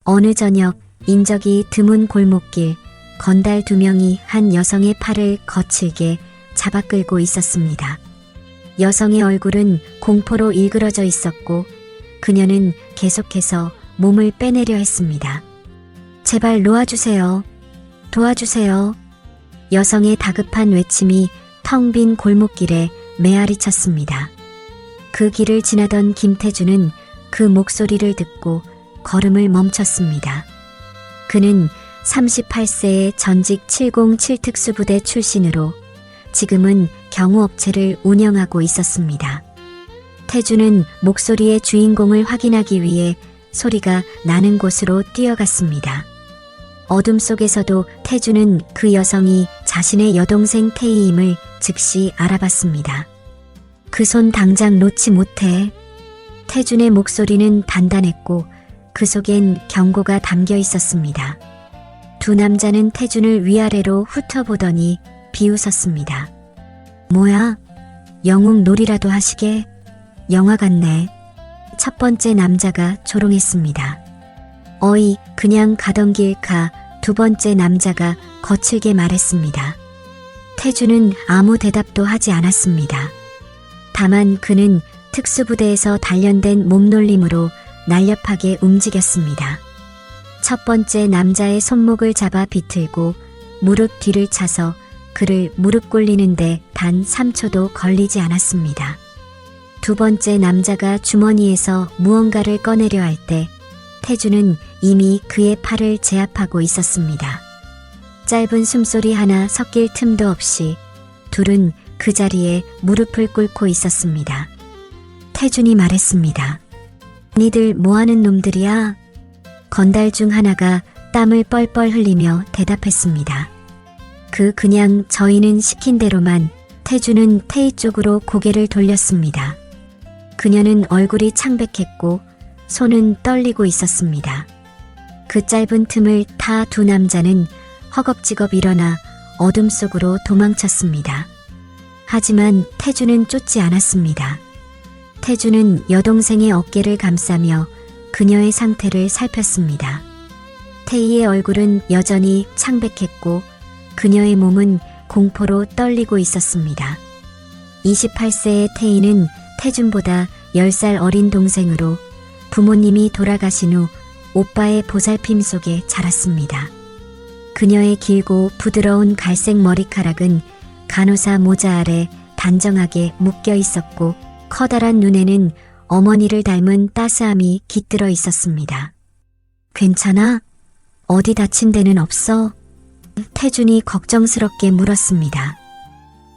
어느 저녁 인적이 드문 골목길, 건달 2명이 한 여성의 팔을 거칠게 잡아 끌고 있었습니다. 여성의 얼굴은 공포로 일그러져 있었고 그녀는 계속해서 몸을 빼내려 했습니다. 제발 놓아주세요. 도와주세요. 여성의 다급한 외침이 텅 빈 골목길에 메아리 쳤습니다. 그 길을 지나던 김태준은 그 목소리를 듣고 걸음을 멈췄습니다. 그는 38세의 전직 707 특수부대 출신으로 지금은 경호업체를 운영하고 있었습니다. 태준은 목소리의 주인공을 확인하기 위해 소리가 나는 곳으로 뛰어갔습니다. 어둠 속에서도 태준은 그 여성이 자신의 여동생 태희임을 즉시 알아봤습니다. 그 손 당장 놓지 못해. 태준의 목소리는 단단했고 그 속엔 경고가 담겨 있었습니다. 두 남자는 태준을 위아래로 훑어보더니 비웃었습니다. 뭐야? 영웅 놀이라도 하시게? 영화 같네. 첫 번째 남자가 조롱했습니다. 어이, 그냥 가던 길 가. 두 번째 남자가 거칠게 말했습니다. 태준은 아무 대답도 하지 않았습니다. 다만 그는 특수부대에서 단련된 몸놀림으로 날렵하게 움직였습니다. 첫 번째 남자의 손목을 잡아 비틀고 무릎 뒤를 차서 그를 무릎 꿇리는데 단 3초도 걸리지 않았습니다. 두 번째 남자가 주머니에서 무언가를 꺼내려 할 때 태준은 이미 그의 팔을 제압하고 있었습니다. 짧은 숨소리 하나 섞일 틈도 없이 둘은 그 자리에 무릎을 꿇고 있었습니다. 태준이 말했습니다. 니들 뭐하는 놈들이야? 건달 중 하나가 땀을 뻘뻘 흘리며 대답했습니다. 그냥 저희는 시킨 대로만. 태준은 태희 쪽으로 고개를 돌렸습니다. 그녀는 얼굴이 창백했고 손은 떨리고 있었습니다. 그 짧은 틈을 타 두 남자는 허겁지겁 일어나 어둠 속으로 도망쳤습니다. 하지만 태준은 쫓지 않았습니다. 태준은 여동생의 어깨를 감싸며 그녀의 상태를 살폈습니다. 태희의 얼굴은 여전히 창백했고 그녀의 몸은 공포로 떨리고 있었습니다. 28세의 태희는 태준보다 10살 어린 동생으로 부모님이 돌아가신 후 오빠의 보살핌 속에 자랐습니다. 그녀의 길고 부드러운 갈색 머리카락은 간호사 모자 아래 단정하게 묶여 있었고 커다란 눈에는 어머니를 닮은 따스함이 깃들어 있었습니다. 괜찮아? 어디 다친 데는 없어? 태준이 걱정스럽게 물었습니다.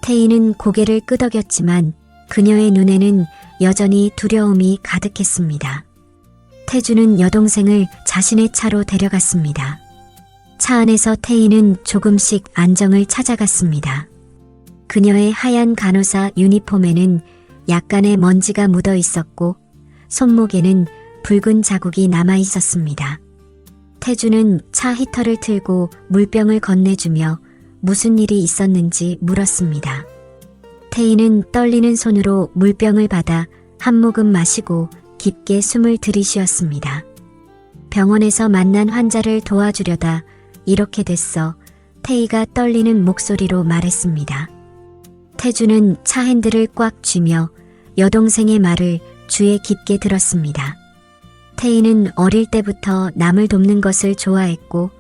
태희는 고개를 끄덕였지만 그녀의 눈에는 여전히 두려움이 가득했습니다. 태준은 여동생을 자신의 차로 데려갔습니다. 차 안에서 태희는 조금씩 안정을 찾아갔습니다. 그녀의 하얀 간호사 유니폼에는 약간의 먼지가 묻어 있었고 손목에는 붉은 자국이 남아 있었습니다. 태준은 차 히터를 틀고 물병을 건네주며 무슨 일이 있었는지 물었습니다. 태희는 떨리는 손으로 물병을 받아 한 모금 마시고 깊게 숨을 들이쉬었습니다. 병원에서 만난 환자를 도와주려다 이렇게 됐어. 태희가 떨리는 목소리로 말했습니다. 태준은 차 핸들을 꽉 쥐며 여동생의 말을 귀에 깊게 들었습니다. 태희는 어릴 때부터 남을 돕는 것을 좋아했고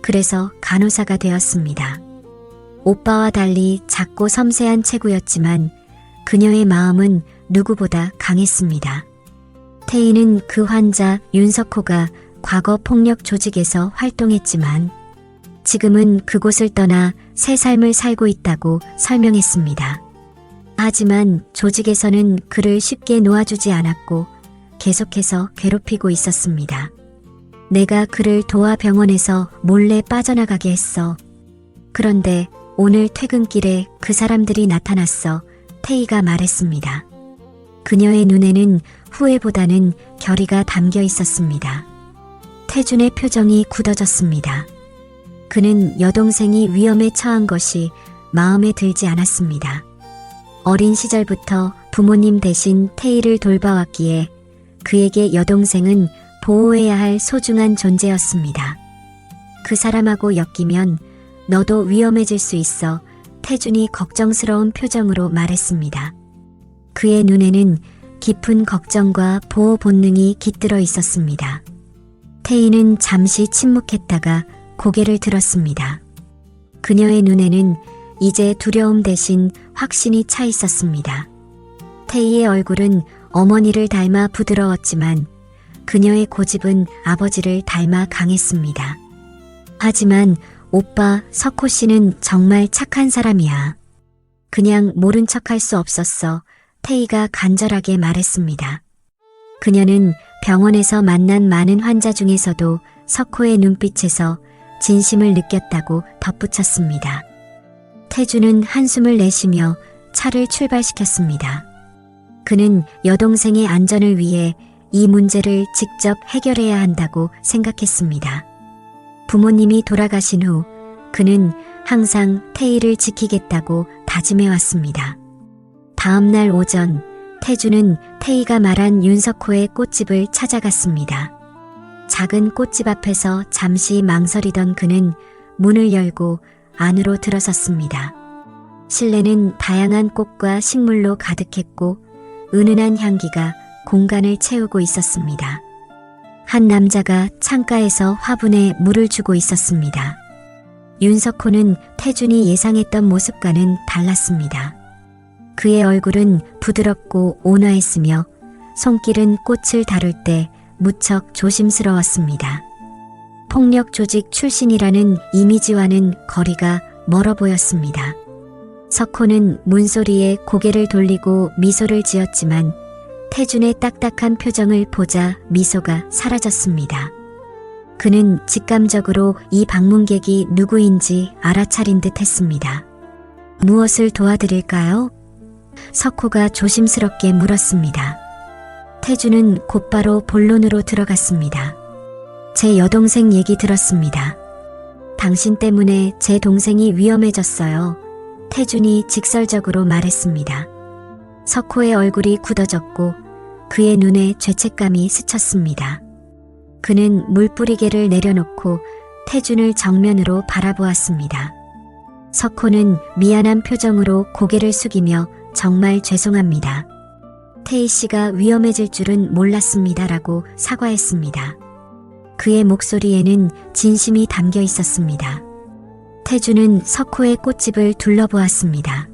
그래서 간호사가 되었습니다. 오빠와 달리 작고 섬세한 체구였지만 그녀의 마음은 누구보다 강했습니다. 태희는 그 환자 윤석호가 과거 폭력 조직에서 활동했지만 지금은 그곳을 떠나 새 삶을 살고 있다고 설명했습니다. 하지만 조직에서는 그를 쉽게 놓아주지 않았고 계속해서 괴롭히고 있었습니다. 내가 그를 도와 병원에서 몰래 빠져나가게 했어. 그런데 오늘 퇴근길에 그 사람들이 나타났어. 태희가 말했습니다. 그녀의 눈에는 후회보다는 결의가 담겨 있었습니다. 태준의 표정이 굳어졌습니다. 그는 여동생이 위험에 처한 것이 마음에 들지 않았습니다. 어린 시절부터 부모님 대신 태희를 돌봐왔기에 그에게 여동생은 보호해야 할 소중한 존재였습니다. 그 사람하고 엮이면 너도 위험해질 수 있어. 태준이 걱정스러운 표정으로 말했습니다. 그의 눈에는 깊은 걱정과 보호 본능이 깃들어 있었습니다. 태희는 잠시 침묵했다가 고개를 들었습니다. 그녀의 눈에는 이제 두려움 대신 확신이 차 있었습니다. 태희의 얼굴은 어머니를 닮아 부드러웠지만 그녀의 고집은 아버지를 닮아 강했습니다. 하지만 오빠 석호 씨는 정말 착한 사람이야. 그냥 모른 척할 수 없었어. 태희가 간절하게 말했습니다. 그녀는 병원에서 만난 많은 환자 중에서도 석호의 눈빛에서 진심을 느꼈다고 덧붙였습니다. 태주는 한숨을 내쉬며 차를 출발시켰습니다. 그는 여동생의 안전을 위해 이 문제를 직접 해결해야 한다고 생각했습니다. 부모님이 돌아가신 후 그는 항상 태희를 지키겠다고 다짐해왔습니다. 다음 날 오전 태주는 태희가 말한 윤석호의 꽃집을 찾아갔습니다. 작은 꽃집 앞에서 잠시 망설이던 그는 문을 열고 안으로 들어섰습니다. 실내는 다양한 꽃과 식물로 가득했고 은은한 향기가 공간을 채우고 있었습니다. 한 남자가 창가에서 화분에 물을 주고 있었습니다. 윤석호는 태준이 예상했던 모습과는 달랐습니다. 그의 얼굴은 부드럽고 온화했으며 손길은 꽃을 다룰 때 무척 조심스러웠습니다. 폭력 조직 출신이라는 이미지와는 거리가 멀어 보였습니다. 석호는 문소리에 고개를 돌리고 미소를 지었지만 태준의 딱딱한 표정을 보자 미소가 사라졌습니다. 그는 직감적으로 이 방문객이 누구인지 알아차린 듯 했습니다. 무엇을 도와드릴까요? 석호가 조심스럽게 물었습니다. 태준은 곧바로 본론으로 들어갔습니다. 제 여동생 얘기 들었습니다. 당신 때문에 제 동생이 위험해졌어요. 태준이 직설적으로 말했습니다. 석호의 얼굴이 굳어졌고 그의 눈에 죄책감이 스쳤습니다. 그는 물뿌리개를 내려놓고 태준을 정면으로 바라보았습니다. 석호는 미안한 표정으로 고개를 숙이며 정말 죄송합니다. 태희 씨가 위험해질 줄은 몰랐습니다라고 사과했습니다. 그의 목소리에는 진심이 담겨 있었습니다. 태준은 석호의 꽃집을 둘러보았습니다.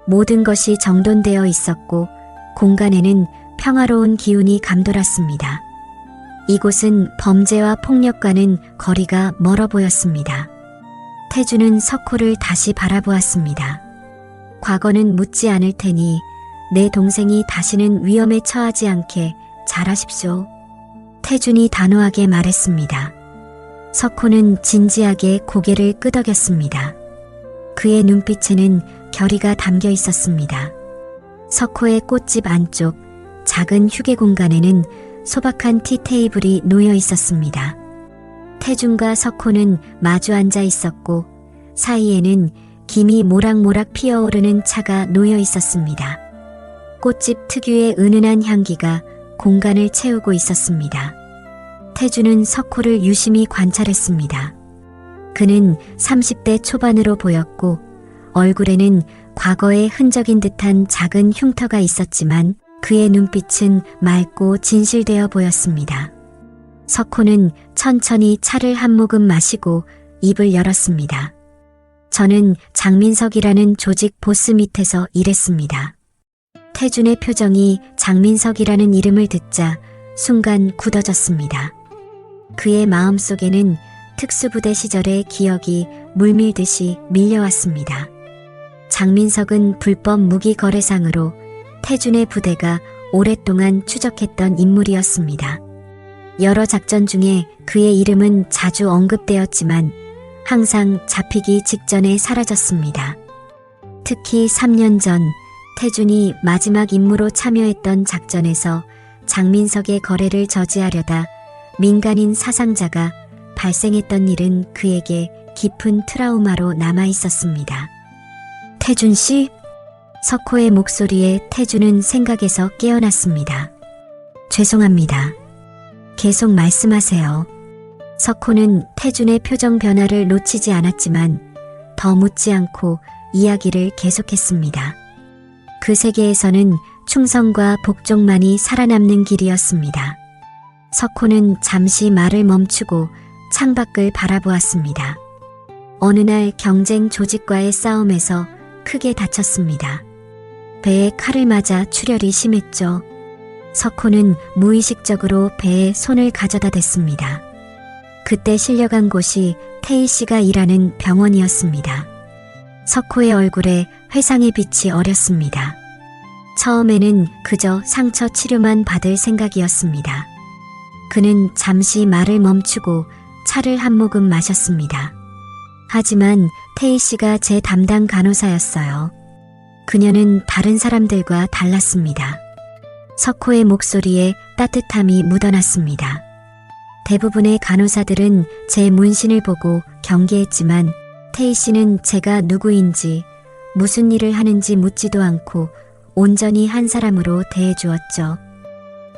모든 것이 정돈되어 있었고 공간에는 평화로운 기운이 감돌았습니다. 이곳은 범죄와 폭력과는 거리가 멀어 보였습니다. 태준은 석호를 다시 바라보았습니다. 과거는 묻지 않을 테니 내 동생이 다시는 위험에 처하지 않게 잘하십시오. 태준이 단호하게 말했습니다. 석호는 진지하게 고개를 끄덕였습니다. 그의 눈빛에는 결의가 담겨 있었습니다. 석호의 꽃집 안쪽 작은 휴게 공간에는 소박한 티테이블이 놓여 있었습니다. 태준과 석호는 마주 앉아 있었고 사이에는 김이 모락모락 피어오르는 차가 놓여 있었습니다. 꽃집 특유의 은은한 향기가 공간을 채우고 있었습니다. 태준은 석호를 유심히 관찰했습니다. 그는 30대 초반으로 보였고 얼굴에는 과거의 흔적인 듯한 작은 흉터가 있었지만 그의 눈빛은 맑고 진실되어 보였습니다. 석호는 천천히 차를 한 모금 마시고 입을 열었습니다. 저는 장민석이라는 조직 보스 밑에서 일했습니다. 태준의 표정이 장민석이라는 이름을 듣자 순간 굳어졌습니다. 그의 마음속에는 특수부대 시절의 기억이 물밀듯이 밀려왔습니다. 장민석은 불법 무기 거래상으로 태준의 부대가 오랫동안 추적했던 인물이었습니다. 여러 작전 중에 그의 이름은 자주 언급되었지만 항상 잡히기 직전에 사라졌습니다. 특히 3년 전 태준이 마지막 임무로 참여했던 작전에서 장민석의 거래를 저지하려다 민간인 사상자가 발생했던 일은 그에게 깊은 트라우마로 남아 있었습니다. 태준 씨? 석호의 목소리에 태준은 생각에서 깨어났습니다. 죄송합니다. 계속 말씀하세요. 석호는 태준의 표정 변화를 놓치지 않았지만 더 묻지 않고 이야기를 계속했습니다. 그 세계에서는 충성과 복종만이 살아남는 길이었습니다. 석호는 잠시 말을 멈추고 창밖을 바라보았습니다. 어느 날 경쟁 조직과의 싸움에서 크게 다쳤습니다. 배에 칼을 맞아 출혈이 심했죠. 석호는 무의식적으로 배에 손을 가져다 댔습니다. 그때 실려간 곳이 태희 씨가 일하는 병원이었습니다. 석호의 얼굴에 회상의 빛이 어렸습니다. 처음에는 그저 상처 치료만 받을 생각이었습니다. 그는 잠시 말을 멈추고 차를 한 모금 마셨습니다. 하지만 태희 씨가 제 담당 간호사였어요. 그녀는 다른 사람들과 달랐습니다. 석호의 목소리에 따뜻함이 묻어났습니다. 대부분의 간호사들은 제 문신을 보고 경계했지만 태희 씨는 제가 누구인지 무슨 일을 하는지 묻지도 않고 온전히 한 사람으로 대해주었죠.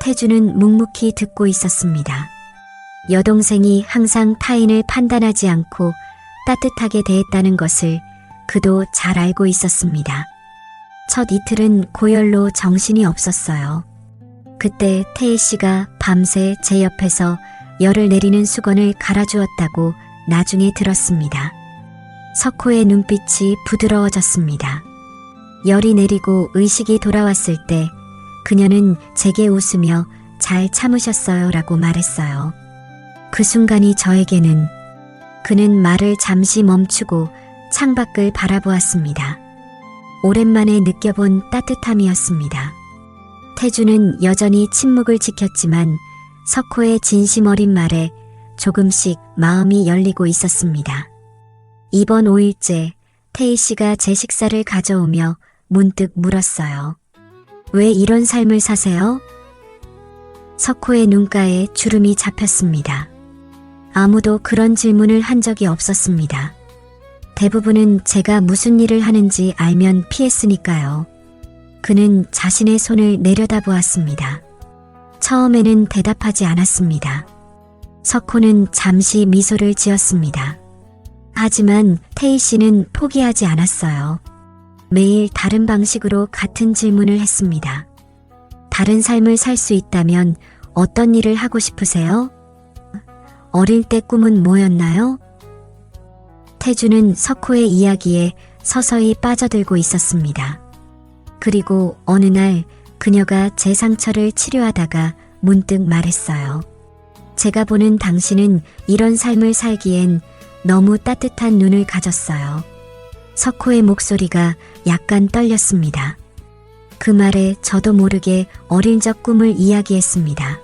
태주는 묵묵히 듣고 있었습니다. 여동생이 항상 타인을 판단하지 않고 따뜻하게 대했다는 것을 그도 잘 알고 있었습니다. 첫 이틀은 고열로 정신이 없었어요. 그때 태희 씨가 밤새 제 옆에서 열을 내리는 수건을 갈아주었다고 나중에 들었습니다. 석호의 눈빛이 부드러워졌습니다. 열이 내리고 의식이 돌아왔을 때 그녀는 제게 웃으며 잘 참으셨어요 라고 말했어요. 그 순간이 저에게는 그는 말을 잠시 멈추고 창밖을 바라보았습니다. 오랜만에 느껴본 따뜻함이었습니다. 태주는 여전히 침묵을 지켰지만 석호의 진심 어린 말에 조금씩 마음이 열리고 있었습니다. 이번 5일째 태희 씨가 제 식사를 가져오며 문득 물었어요. 왜 이런 삶을 사세요? 석호의 눈가에 주름이 잡혔습니다. 아무도 그런 질문을 한 적이 없었습니다. 대부분은 제가 무슨 일을 하는지 알면 피했으니까요. 그는 자신의 손을 내려다보았습니다. 처음에는 대답하지 않았습니다. 석호는 잠시 미소를 지었습니다. 하지만 태희 씨는 포기하지 않았어요. 매일 다른 방식으로 같은 질문을 했습니다. 다른 삶을 살 수 있다면 어떤 일을 하고 싶으세요? 어릴 때 꿈은 뭐였나요? 태주는 석호의 이야기에 서서히 빠져들고 있었습니다. 그리고 어느 날 그녀가 제 상처를 치료하다가 문득 말했어요. 제가 보는 당신은 이런 삶을 살기엔 너무 따뜻한 눈을 가졌어요. 석호의 목소리가 약간 떨렸습니다. 그 말에 저도 모르게 어린 적 꿈을 이야기했습니다.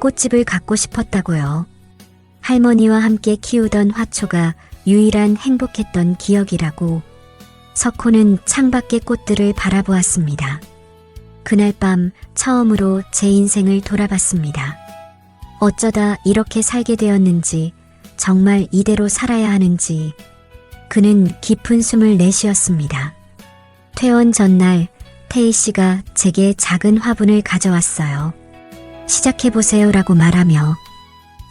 꽃집을 갖고 싶었다고요. 할머니와 함께 키우던 화초가 유일한 행복했던 기억이라고. 석호는 창밖의 꽃들을 바라보았습니다. 그날 밤 처음으로 제 인생을 돌아봤습니다. 어쩌다 이렇게 살게 되었는지, 정말 이대로 살아야 하는지. 그는 깊은 숨을 내쉬었습니다. 퇴원 전날 태희 씨가 제게 작은 화분을 가져왔어요. 시작해보세요 라고 말하며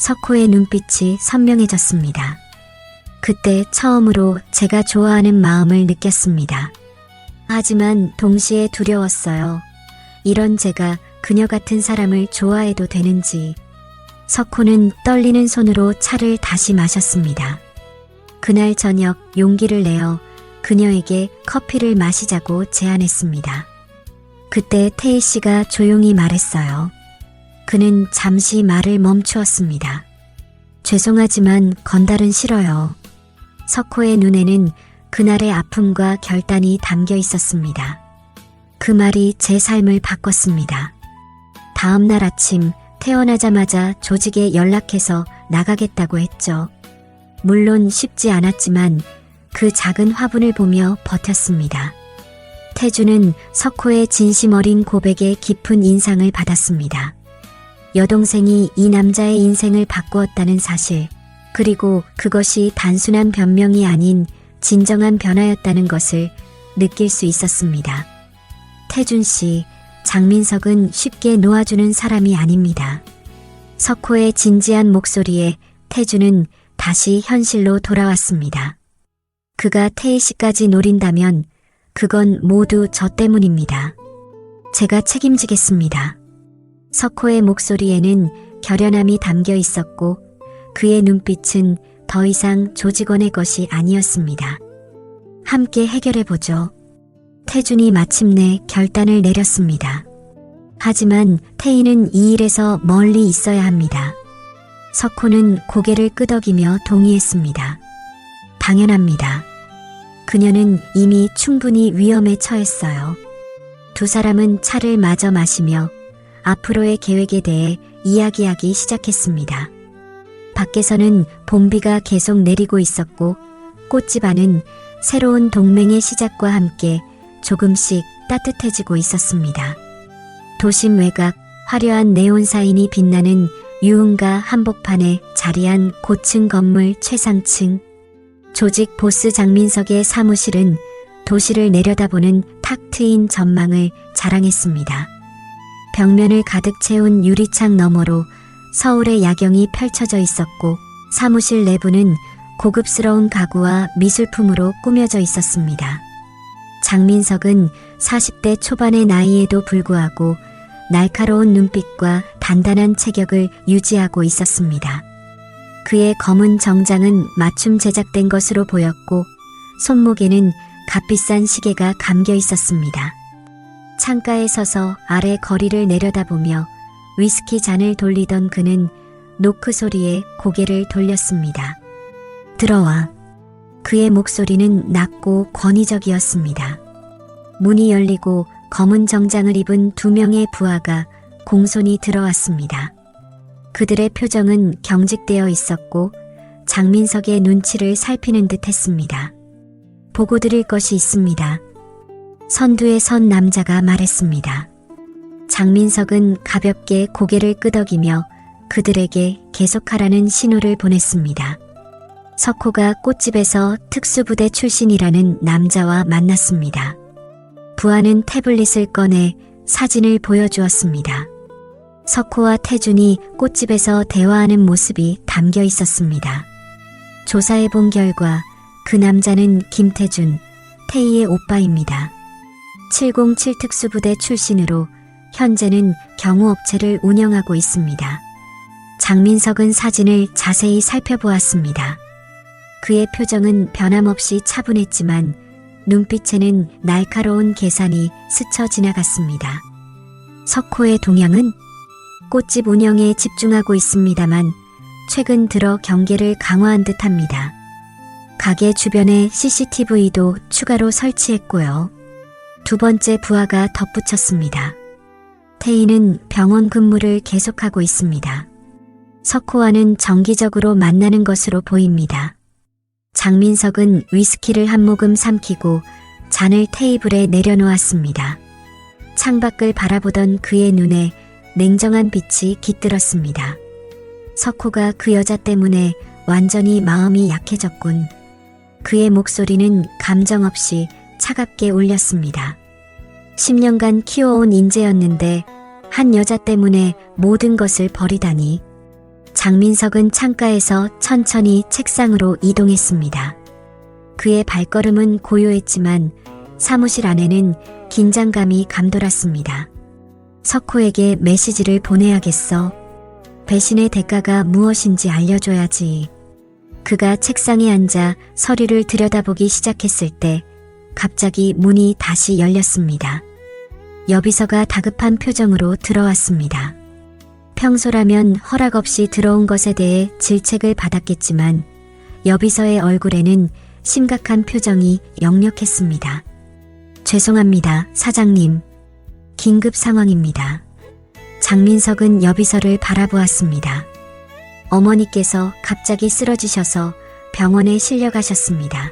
석호의 눈빛이 선명해졌습니다. 그때 처음으로 제가 좋아하는 마음을 느꼈습니다. 하지만 동시에 두려웠어요. 이런 제가 그녀 같은 사람을 좋아해도 되는지. 석호는 떨리는 손으로 차를 다시 마셨습니다. 그날 저녁 용기를 내어 그녀에게 커피를 마시자고 제안했습니다. 그때 태희 씨가 조용히 말했어요. 그는 잠시 말을 멈추었습니다. 죄송하지만 건달은 싫어요. 석호의 눈에는 그날의 아픔과 결단이 담겨 있었습니다. 그 말이 제 삶을 바꿨습니다. 다음 날 아침 태어나자마자 조직에 연락해서 나가겠다고 했죠. 물론 쉽지 않았지만 그 작은 화분을 보며 버텼습니다. 태주는 석호의 진심 어린 고백에 깊은 인상을 받았습니다. 여동생이 이 남자의 인생을 바꾸었다는 사실, 그리고 그것이 단순한 변명이 아닌 진정한 변화였다는 것을 느낄 수 있었습니다. 태준 씨, 장민석은 쉽게 놓아주는 사람이 아닙니다. 석호의 진지한 목소리에 태주는 다시 현실로 돌아왔습니다. 그가 태희 씨까지 노린다면 그건 모두 저 때문입니다. 제가 책임지겠습니다. 석호의 목소리에는 결연함이 담겨 있었고 그의 눈빛은 더 이상 조직원의 것이 아니었습니다. 함께 해결해보죠. 태준이 마침내 결단을 내렸습니다. 하지만 태희는 이 일에서 멀리 있어야 합니다. 석호는 고개를 끄덕이며 동의했습니다. 당연합니다. 그녀는 이미 충분히 위험에 처했어요. 두 사람은 차를 마저 마시며 앞으로의 계획에 대해 이야기하기 시작했습니다. 밖에서는 봄비가 계속 내리고 있었고 꽃집 안은 새로운 동맹의 시작과 함께 조금씩 따뜻해지고 있었습니다. 도심 외곽 화려한 네온 사인이 빛나는 유흥가 한복판에 자리한 고층 건물 최상층. 조직 보스 장민석의 사무실은 도시를 내려다보는 탁 트인 전망을 자랑했습니다. 벽면을 가득 채운 유리창 너머로 서울의 야경이 펼쳐져 있었고 사무실 내부는 고급스러운 가구와 미술품으로 꾸며져 있었습니다. 장민석은 40대 초반의 나이에도 불구하고 날카로운 눈빛과 단단한 체격을 유지하고 있었습니다. 그의 검은 정장은 맞춤 제작된 것으로 보였고 손목에는 값비싼 시계가 감겨 있었습니다. 창가에 서서 아래 거리를 내려다보며 위스키 잔을 돌리던 그는 노크 소리에 고개를 돌렸습니다. 들어와. 그의 목소리는 낮고 권위적이었습니다. 문이 열리고 검은 정장을 입은 두 명의 부하가 공손히 들어왔습니다. 그들의 표정은 경직되어 있었고 장민석의 눈치를 살피는 듯 했습니다. 보고 드릴 것이 있습니다. 선두에 선 남자가 말했습니다. 장민석은 가볍게 고개를 끄덕이며 그들에게 계속하라는 신호를 보냈습니다. 석호가 꽃집에서 특수부대 출신이라는 남자와 만났습니다. 부하는 태블릿을 꺼내 사진을 보여주었습니다. 석호와 태준이 꽃집에서 대화하는 모습이 담겨 있었습니다. 조사해 본 결과 그 남자는 김태준, 태희의 오빠입니다. 707 특수부대 출신으로 현재는 경호업체를 운영하고 있습니다. 장민석은 사진을 자세히 살펴보았습니다. 그의 표정은 변함없이 차분했지만 눈빛에는 날카로운 계산이 스쳐 지나갔습니다. 석호의 동향은 꽃집 운영에 집중하고 있습니다만 최근 들어 경계를 강화한 듯합니다. 가게 주변에 CCTV도 추가로 설치했고요. 두 번째 부하가 덧붙였습니다. 태희는 병원 근무를 계속하고 있습니다. 석호와는 정기적으로 만나는 것으로 보입니다. 장민석은 위스키를 한 모금 삼키고 잔을 테이블에 내려놓았습니다. 창밖을 바라보던 그의 눈에 냉정한 빛이 깃들었습니다. 석호가 그 여자 때문에 완전히 마음이 약해졌군. 그의 목소리는 감정 없이 차갑게 울렸습니다. 10년간 키워온 인재였는데 한 여자 때문에 모든 것을 버리다니. 장민석은 창가에서 천천히 책상으로 이동했습니다. 그의 발걸음은 고요했지만 사무실 안에는 긴장감이 감돌았습니다. 석호에게 메시지를 보내야겠어. 배신의 대가가 무엇인지 알려줘야지. 그가 책상에 앉아 서류를 들여다보기 시작했을 때 갑자기 문이 다시 열렸습니다. 여비서가 다급한 표정으로 들어왔습니다. 평소라면 허락 없이 들어온 것에 대해 질책을 받았겠지만 여비서의 얼굴에는 심각한 표정이 역력했습니다. 죄송합니다, 사장님. 긴급 상황입니다. 장민석은 여비서를 바라보았습니다. 어머니께서 갑자기 쓰러지셔서 병원에 실려가셨습니다.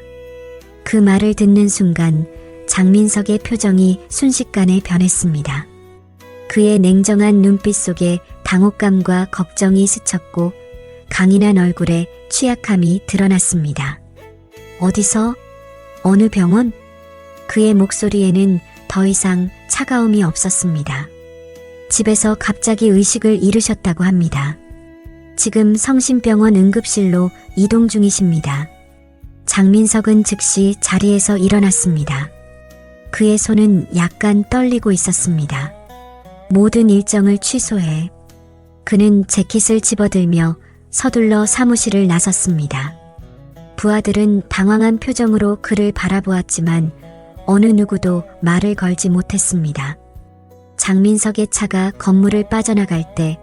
그 말을 듣는 순간 장민석의 표정이 순식간에 변했습니다. 그의 냉정한 눈빛 속에 당혹감과 걱정이 스쳤고 강인한 얼굴에 취약함이 드러났습니다. 어디서? 어느 병원? 그의 목소리에는 더 이상 차가움이 없었습니다. 집에서 갑자기 의식을 잃으셨다고 합니다. 지금 성심병원 응급실로 이동 중이십니다. 장민석은 즉시 자리에서 일어났습니다. 그의 손은 약간 떨리고 있었습니다. 모든 일정을 취소해. 그는 재킷을 집어들며 서둘러 사무실을 나섰습니다. 부하들은 당황한 표정으로 그를 바라보았지만 어느 누구도 말을 걸지 못했습니다. 장민석의 차가 건물을 빠져나갈 때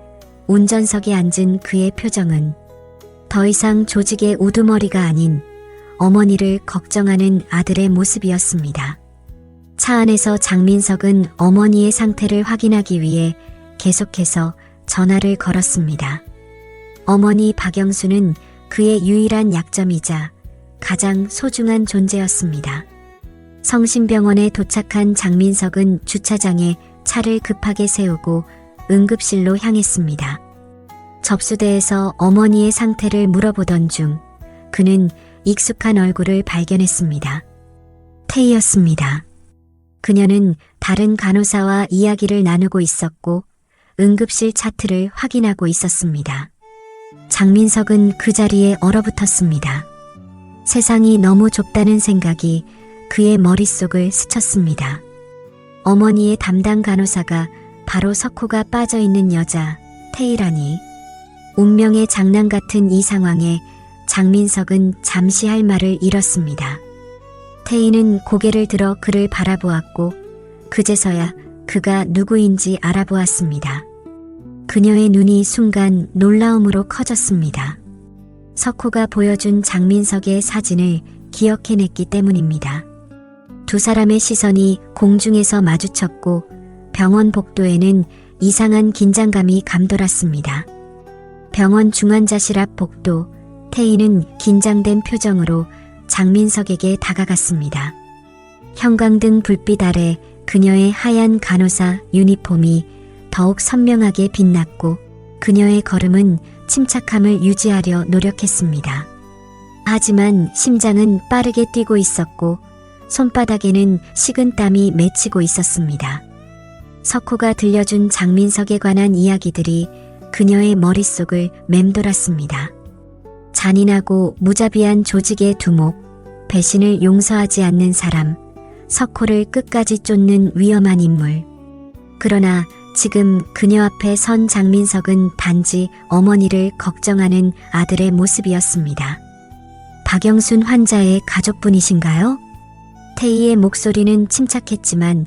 운전석에 앉은 그의 표정은 더 이상 조직의 우두머리가 아닌 어머니를 걱정하는 아들의 모습이었습니다. 차 안에서 장민석은 어머니의 상태를 확인하기 위해 계속해서 전화를 걸었습니다. 어머니 박영수는 그의 유일한 약점이자 가장 소중한 존재였습니다. 성심병원에 도착한 장민석은 주차장에 차를 급하게 세우고 응급실로 향했습니다. 접수대에서 어머니의 상태를 물어보던 중 그는 익숙한 얼굴을 발견했습니다. 태희였습니다. 그녀는 다른 간호사와 이야기를 나누고 있었고 응급실 차트를 확인하고 있었습니다. 장민석은 그 자리에 얼어붙었습니다. 세상이 너무 좁다는 생각이 그의 머릿속을 스쳤습니다. 어머니의 담당 간호사가 바로 석호가 빠져있는 여자 태희라니. 운명의 장난 같은 이 상황에 장민석은 잠시 할 말을 잃었습니다. 태희는 고개를 들어 그를 바라보았고 그제서야 그가 누구인지 알아보았습니다. 그녀의 눈이 순간 놀라움으로 커졌습니다. 석호가 보여준 장민석의 사진을 기억해냈기 때문입니다. 두 사람의 시선이 공중에서 마주쳤고 병원 복도에는 이상한 긴장감이 감돌았습니다. 병원 중환자실 앞 복도, 태희는 긴장된 표정으로 장민석에게 다가갔습니다. 형광등 불빛 아래 그녀의 하얀 간호사 유니폼이 더욱 선명하게 빛났고 그녀의 걸음은 침착함을 유지하려 노력했습니다. 하지만 심장은 빠르게 뛰고 있었고 손바닥에는 식은땀이 맺히고 있었습니다. 석호가 들려준 장민석에 관한 이야기들이 그녀의 머릿속을 맴돌았습니다. 잔인하고 무자비한 조직의 두목, 배신을 용서하지 않는 사람, 석호를 끝까지 쫓는 위험한 인물. 그러나 지금 그녀 앞에 선 장민석은 단지 어머니를 걱정하는 아들의 모습이었습니다. 박영순 환자의 가족분이신가요? 태희의 목소리는 침착했지만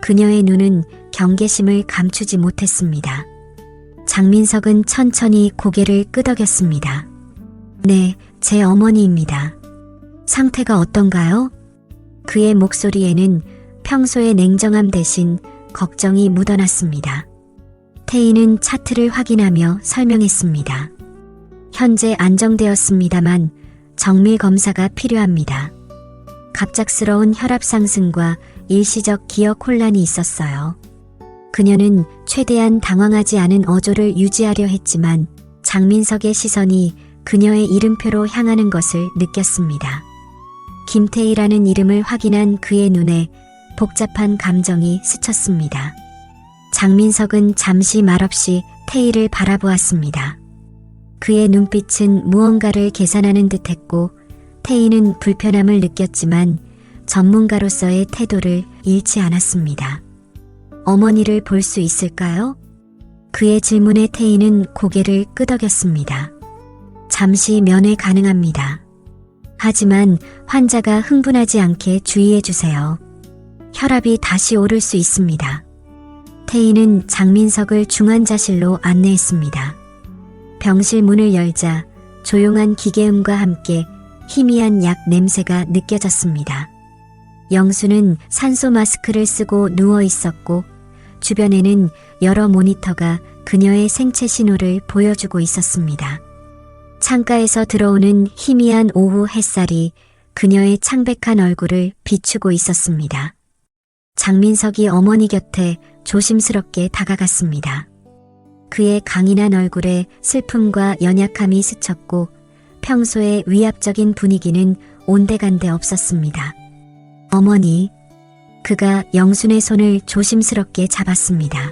그녀의 눈은 경계심을 감추지 못했습니다. 장민석은 천천히 고개를 끄덕였습니다. 네, 제 어머니입니다. 상태가 어떤가요? 그의 목소리에는 평소의 냉정함 대신 걱정이 묻어났습니다. 태희는 차트를 확인하며 설명했습니다. 현재 안정되었습니다만 정밀 검사가 필요합니다. 갑작스러운 혈압 상승과 일시적 기억 혼란이 있었어요. 그녀는 최대한 당황하지 않은 어조를 유지하려 했지만 장민석의 시선이 그녀의 이름표로 향하는 것을 느꼈습니다. 김태희라는 이름을 확인한 그의 눈에 복잡한 감정이 스쳤습니다. 장민석은 잠시 말없이 태희를 바라보았습니다. 그의 눈빛은 무언가를 계산하는 듯했고 태희는 불편함을 느꼈지만 전문가로서의 태도를 잃지 않았습니다. 어머니를 볼 수 있을까요? 그의 질문에 태희는 고개를 끄덕였습니다. 잠시 면회 가능합니다. 하지만 환자가 흥분하지 않게 주의해 주세요. 혈압이 다시 오를 수 있습니다. 태희는 장민석을 중환자실로 안내했습니다. 병실 문을 열자 조용한 기계음과 함께 희미한 약 냄새가 느껴졌습니다. 영수는 산소 마스크를 쓰고 누워 있었고 주변에는 여러 모니터가 그녀의 생체 신호를 보여주고 있었습니다. 창가에서 들어오는 희미한 오후 햇살이 그녀의 창백한 얼굴을 비추고 있었습니다. 장민석이 어머니 곁에 조심스럽게 다가갔습니다. 그의 강인한 얼굴에 슬픔과 연약함이 스쳤고 평소의 위압적인 분위기는 온데간데 없었습니다. 어머니, 그가 영순의 손을 조심스럽게 잡았습니다.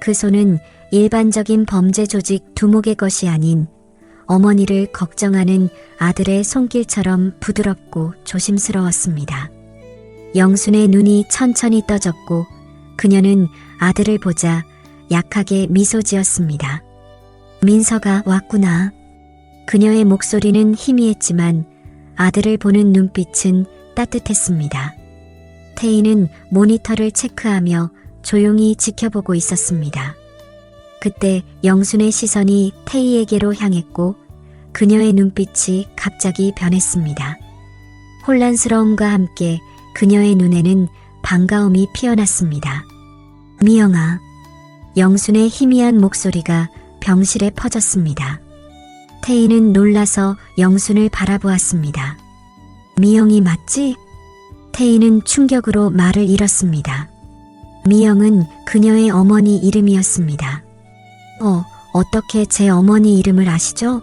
그 손은 일반적인 범죄 조직 두목의 것이 아닌 어머니를 걱정하는 아들의 손길처럼 부드럽고 조심스러웠습니다. 영순의 눈이 천천히 떠졌고 그녀는 아들을 보자 약하게 미소 지었습니다. 민서가 왔구나. 그녀의 목소리는 희미했지만 아들을 보는 눈빛은 따뜻했습니다. 태희는 모니터를 체크하며 조용히 지켜보고 있었습니다. 그때 영순의 시선이 태희에게로 향했고 그녀의 눈빛이 갑자기 변했습니다. 혼란스러움과 함께 그녀의 눈에는 반가움이 피어났습니다. 미영아. 영순의 희미한 목소리가 병실에 퍼졌습니다. 태희는 놀라서 영순을 바라보았습니다. 미영이 맞지? 태희는 충격으로 말을 잃었습니다. 미영은 그녀의 어머니 이름이었습니다. 어떻게 제 어머니 이름을 아시죠?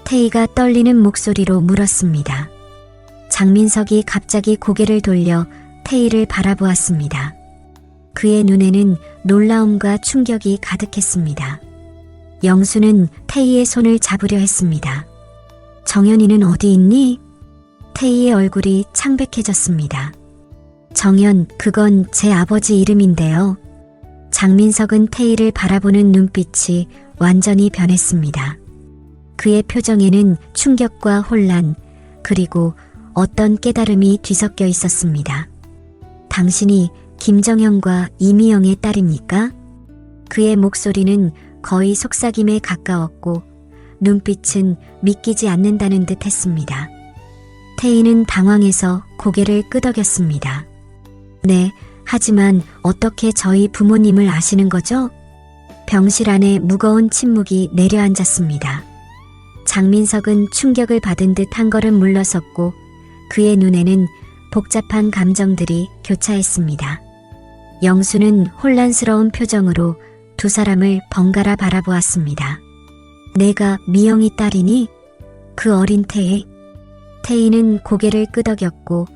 태희가 떨리는 목소리로 물었습니다. 장민석이 갑자기 고개를 돌려 태희를 바라보았습니다. 그의 눈에는 놀라움과 충격이 가득했습니다. 영수는 태희의 손을 잡으려 했습니다. 정연이는 어디 있니? 태희의 얼굴이 창백해졌습니다. 정연, 그건 제 아버지 이름인데요. 장민석은 태희를 바라보는 눈빛이 완전히 변했습니다. 그의 표정에는 충격과 혼란, 그리고 어떤 깨달음이 뒤섞여 있었습니다. 당신이 김정현과 이미영의 딸입니까? 그의 목소리는 거의 속삭임에 가까웠고 눈빛은 믿기지 않는다는 듯 했습니다. 태희는 당황해서 고개를 끄덕였습니다. 네, 하지만 어떻게 저희 부모님을 아시는 거죠? 병실 안에 무거운 침묵이 내려앉았습니다. 장민석은 충격을 받은 듯 한 걸음 물러섰고 그의 눈에는 복잡한 감정들이 교차했습니다. 영수는 혼란스러운 표정으로 두 사람을 번갈아 바라보았습니다. 내가 미영이 딸이니? 그 어린 태희. 태희는 고개를 끄덕였고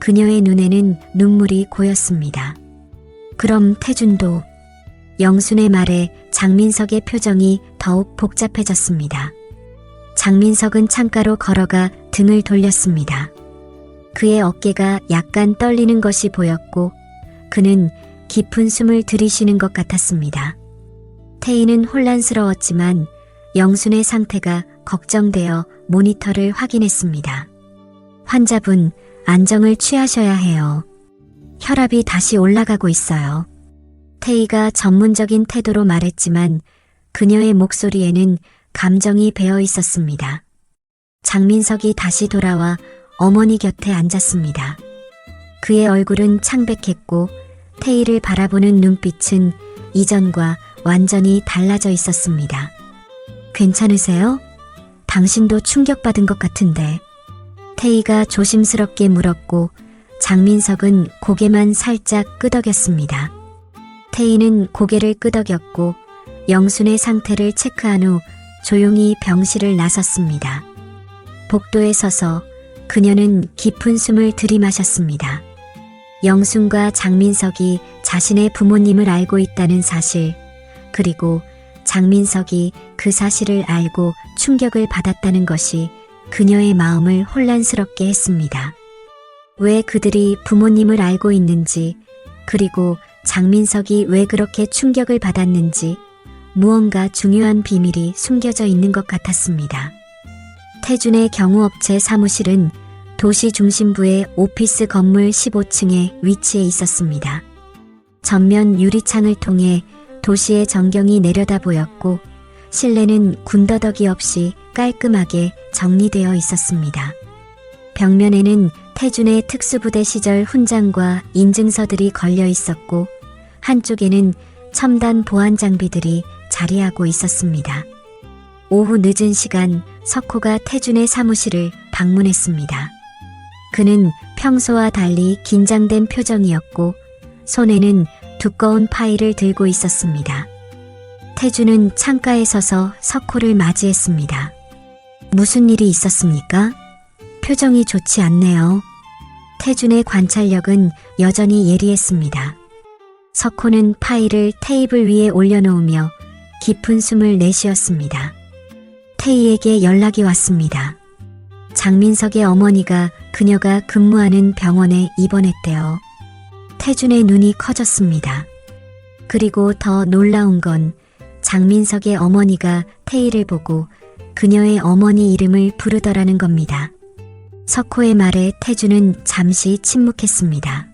그녀의 눈에는 눈물이 고였습니다. 그럼 태준도. 영순의 말에 장민석의 표정이 더욱 복잡해졌습니다. 장민석은 창가로 걸어가 등을 돌렸습니다. 그의 어깨가 약간 떨리는 것이 보였고 그는 깊은 숨을 들이쉬는 것 같았습니다. 태희는 혼란스러웠지만 영순의 상태가 걱정되어 모니터를 확인했습니다. 환자분, 안정을 취하셔야 해요. 혈압이 다시 올라가고 있어요. 태희가 전문적인 태도로 말했지만 그녀의 목소리에는 감정이 배어 있었습니다. 장민석이 다시 돌아와 어머니 곁에 앉았습니다. 그의 얼굴은 창백했고 태희를 바라보는 눈빛은 이전과 완전히 달라져 있었습니다. 괜찮으세요? 당신도 충격받은 것 같은데. 태희가 조심스럽게 물었고 장민석은 고개만 살짝 끄덕였습니다. 태희는 고개를 끄덕였고 영순의 상태를 체크한 후 조용히 병실을 나섰습니다. 복도에 서서 그녀는 깊은 숨을 들이마셨습니다. 영순과 장민석이 자신의 부모님을 알고 있다는 사실, 그리고 장민석이 그 사실을 알고 충격을 받았다는 것이 그녀의 마음을 혼란스럽게 했습니다. 왜 그들이 부모님을 알고 있는지, 그리고 장민석이 왜 그렇게 충격을 받았는지 무언가 중요한 비밀이 숨겨져 있는 것 같았습니다. 태준의 경호업체 사무실은 도시 중심부의 오피스 건물 15층에 위치해 있었습니다. 전면 유리창을 통해 도시의 전경이 내려다 보였고 실내는 군더더기 없이 깔끔하게 정리되어 있었습니다. 벽면에는 태준의 특수부대 시절 훈장과 인증서들이 걸려 있었고 한쪽에는 첨단 보안 장비들이 자리하고 있었습니다. 오후 늦은 시간 석호가 태준의 사무실을 방문했습니다. 그는 평소와 달리 긴장된 표정이었고 손에는 두꺼운 파일을 들고 있었습니다. 태준은 창가에 서서 석호를 맞이했습니다. 무슨 일이 있었습니까? 표정이 좋지 않네요. 태준의 관찰력은 여전히 예리했습니다. 석호는 파일을 테이블 위에 올려놓으며 깊은 숨을 내쉬었습니다. 태희에게 연락이 왔습니다. 장민석의 어머니가 그녀가 근무하는 병원에 입원했대요. 태준의 눈이 커졌습니다. 그리고 더 놀라운 건 장민석의 어머니가 태희를 보고 그녀의 어머니 이름을 부르더라는 겁니다. 석호의 말에 태준은 잠시 침묵했습니다.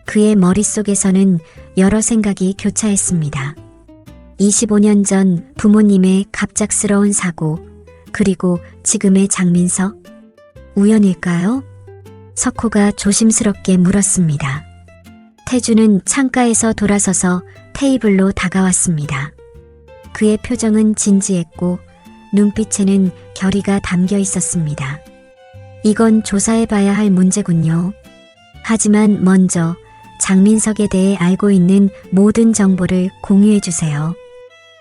그의 머릿속에서는 여러 생각이 교차했습니다. 25년 전 부모님의 갑작스러운 사고, 그리고 지금의 장민석? 우연일까요? 석호가 조심스럽게 물었습니다. 태준은 창가에서 돌아서서 테이블로 다가왔습니다. 그의 표정은 진지했고 눈빛에는 결의가 담겨 있었습니다. 이건 조사해봐야 할 문제군요. 하지만 먼저 장민석에 대해 알고 있는 모든 정보를 공유해주세요.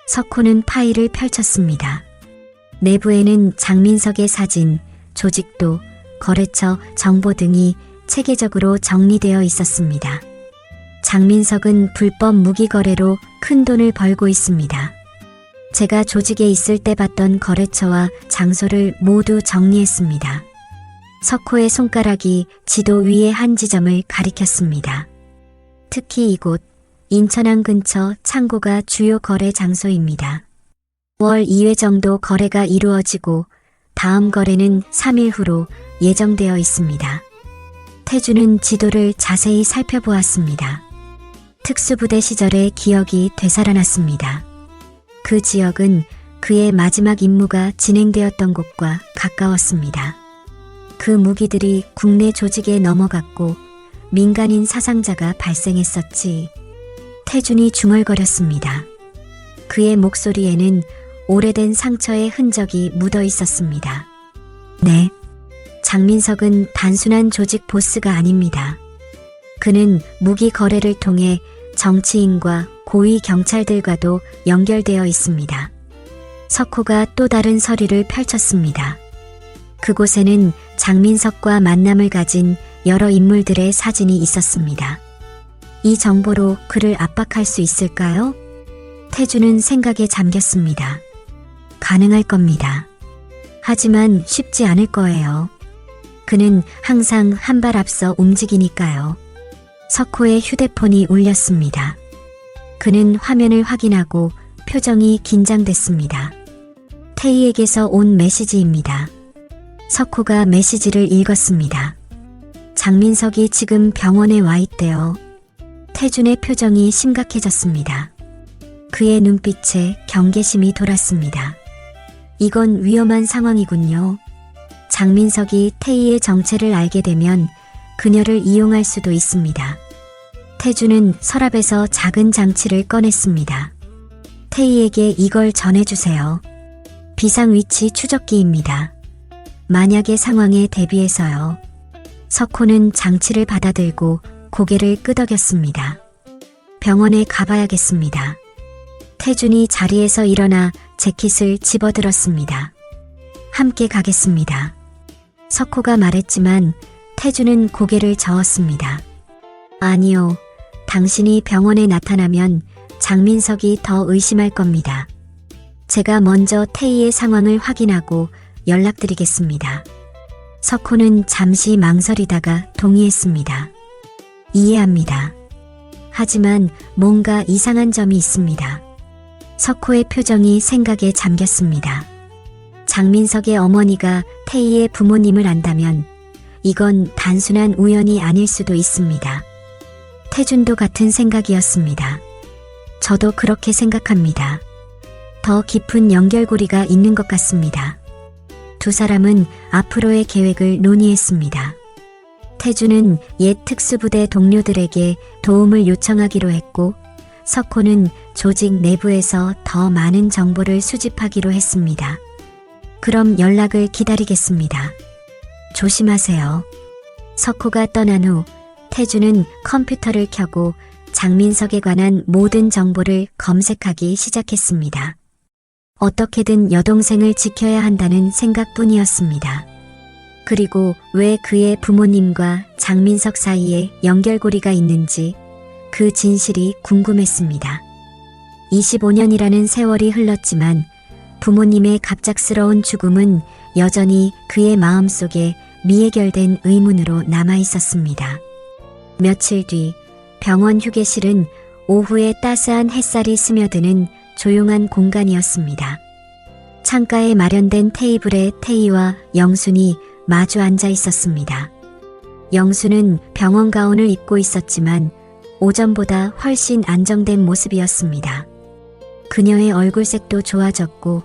석호는 파일을 펼쳤습니다. 내부에는 장민석의 사진, 조직도, 거래처 정보 등이 체계적으로 정리되어 있었습니다. 장민석은 불법 무기 거래로 큰 돈을 벌고 있습니다. 제가 조직에 있을 때 봤던 거래처와 장소를 모두 정리했습니다. 석호의 손가락이 지도 위의 한 지점을 가리켰습니다. 특히 이곳 인천항 근처 창고가 주요 거래 장소입니다. 월 2회 정도 거래가 이루어지고 다음 거래는 3일 후로 예정되어 있습니다. 태준은 지도를 자세히 살펴보았습니다. 특수부대 시절의 기억이 되살아났습니다. 그 지역은 그의 마지막 임무가 진행되었던 곳과 가까웠습니다. 그 무기들이 국내 조직에 넘어갔고 민간인 사상자가 발생했었지. 태준이 중얼거렸습니다. 그의 목소리에는 오래된 상처의 흔적이 묻어 있었습니다. 네, 장민석은 단순한 조직 보스가 아닙니다. 그는 무기 거래를 통해 정치인과 고위 경찰들과도 연결되어 있습니다. 석호가 또 다른 서류를 펼쳤습니다. 그곳에는 장민석과 만남을 가진 여러 인물들의 사진이 있었습니다. 이 정보로 그를 압박할 수 있을까요? 태준은 생각에 잠겼습니다. 가능할 겁니다. 하지만 쉽지 않을 거예요. 그는 항상 한 발 앞서 움직이니까요. 석호의 휴대폰이 울렸습니다. 그는 화면을 확인하고 표정이 긴장됐습니다. 태희에게서 온 메시지입니다. 석호가 메시지를 읽었습니다. 장민석이 지금 병원에 와 있대요. 태준의 표정이 심각해졌습니다. 그의 눈빛에 경계심이 돌았습니다. 이건 위험한 상황이군요. 장민석이 태희의 정체를 알게 되면 그녀를 이용할 수도 있습니다. 태준은 서랍에서 작은 장치를 꺼냈습니다. 태희에게 이걸 전해주세요. 비상위치 추적기입니다. 만약의 상황에 대비해서요. 석호는 장치를 받아들고 고개를 끄덕였습니다. 병원에 가봐야겠습니다. 태준이 자리에서 일어나 재킷을 집어들었습니다. 함께 가겠습니다. 석호가 말했지만 태준은 고개를 저었습니다. 아니요, 당신이 병원에 나타나면 장민석이 더 의심할 겁니다. 제가 먼저 태희의 상황을 확인하고 연락드리겠습니다. 석호는 잠시 망설이다가 동의했습니다. 이해합니다. 하지만 뭔가 이상한 점이 있습니다. 석호의 표정이 생각에 잠겼습니다. 장민석의 어머니가 태희의 부모님을 안다면 이건 단순한 우연이 아닐 수도 있습니다. 태준도 같은 생각이었습니다. 저도 그렇게 생각합니다. 더 깊은 연결고리가 있는 것 같습니다. 두 사람은 앞으로의 계획을 논의했습니다. 태준은 옛 특수부대 동료들에게 도움을 요청하기로 했고 석호는 조직 내부에서 더 많은 정보를 수집하기로 했습니다. 그럼 연락을 기다리겠습니다. 조심하세요. 석호가 떠난 후 태준은 컴퓨터를 켜고 장민석에 관한 모든 정보를 검색하기 시작했습니다. 어떻게든 여동생을 지켜야 한다는 생각뿐이었습니다. 그리고 왜 그의 부모님과 장민석 사이에 연결고리가 있는지 그 진실이 궁금했습니다. 25년이라는 세월이 흘렀지만 부모님의 갑작스러운 죽음은 여전히 그의 마음속에 미해결된 의문으로 남아 있었습니다. 며칠 뒤 병원 휴게실은 오후에 따스한 햇살이 스며드는 조용한 공간이었습니다. 창가에 마련된 테이블에 태희와 영순이 마주 앉아 있었습니다. 영순은 병원 가운을 입고 있었지만 오전보다 훨씬 안정된 모습이었습니다. 그녀의 얼굴색도 좋아졌고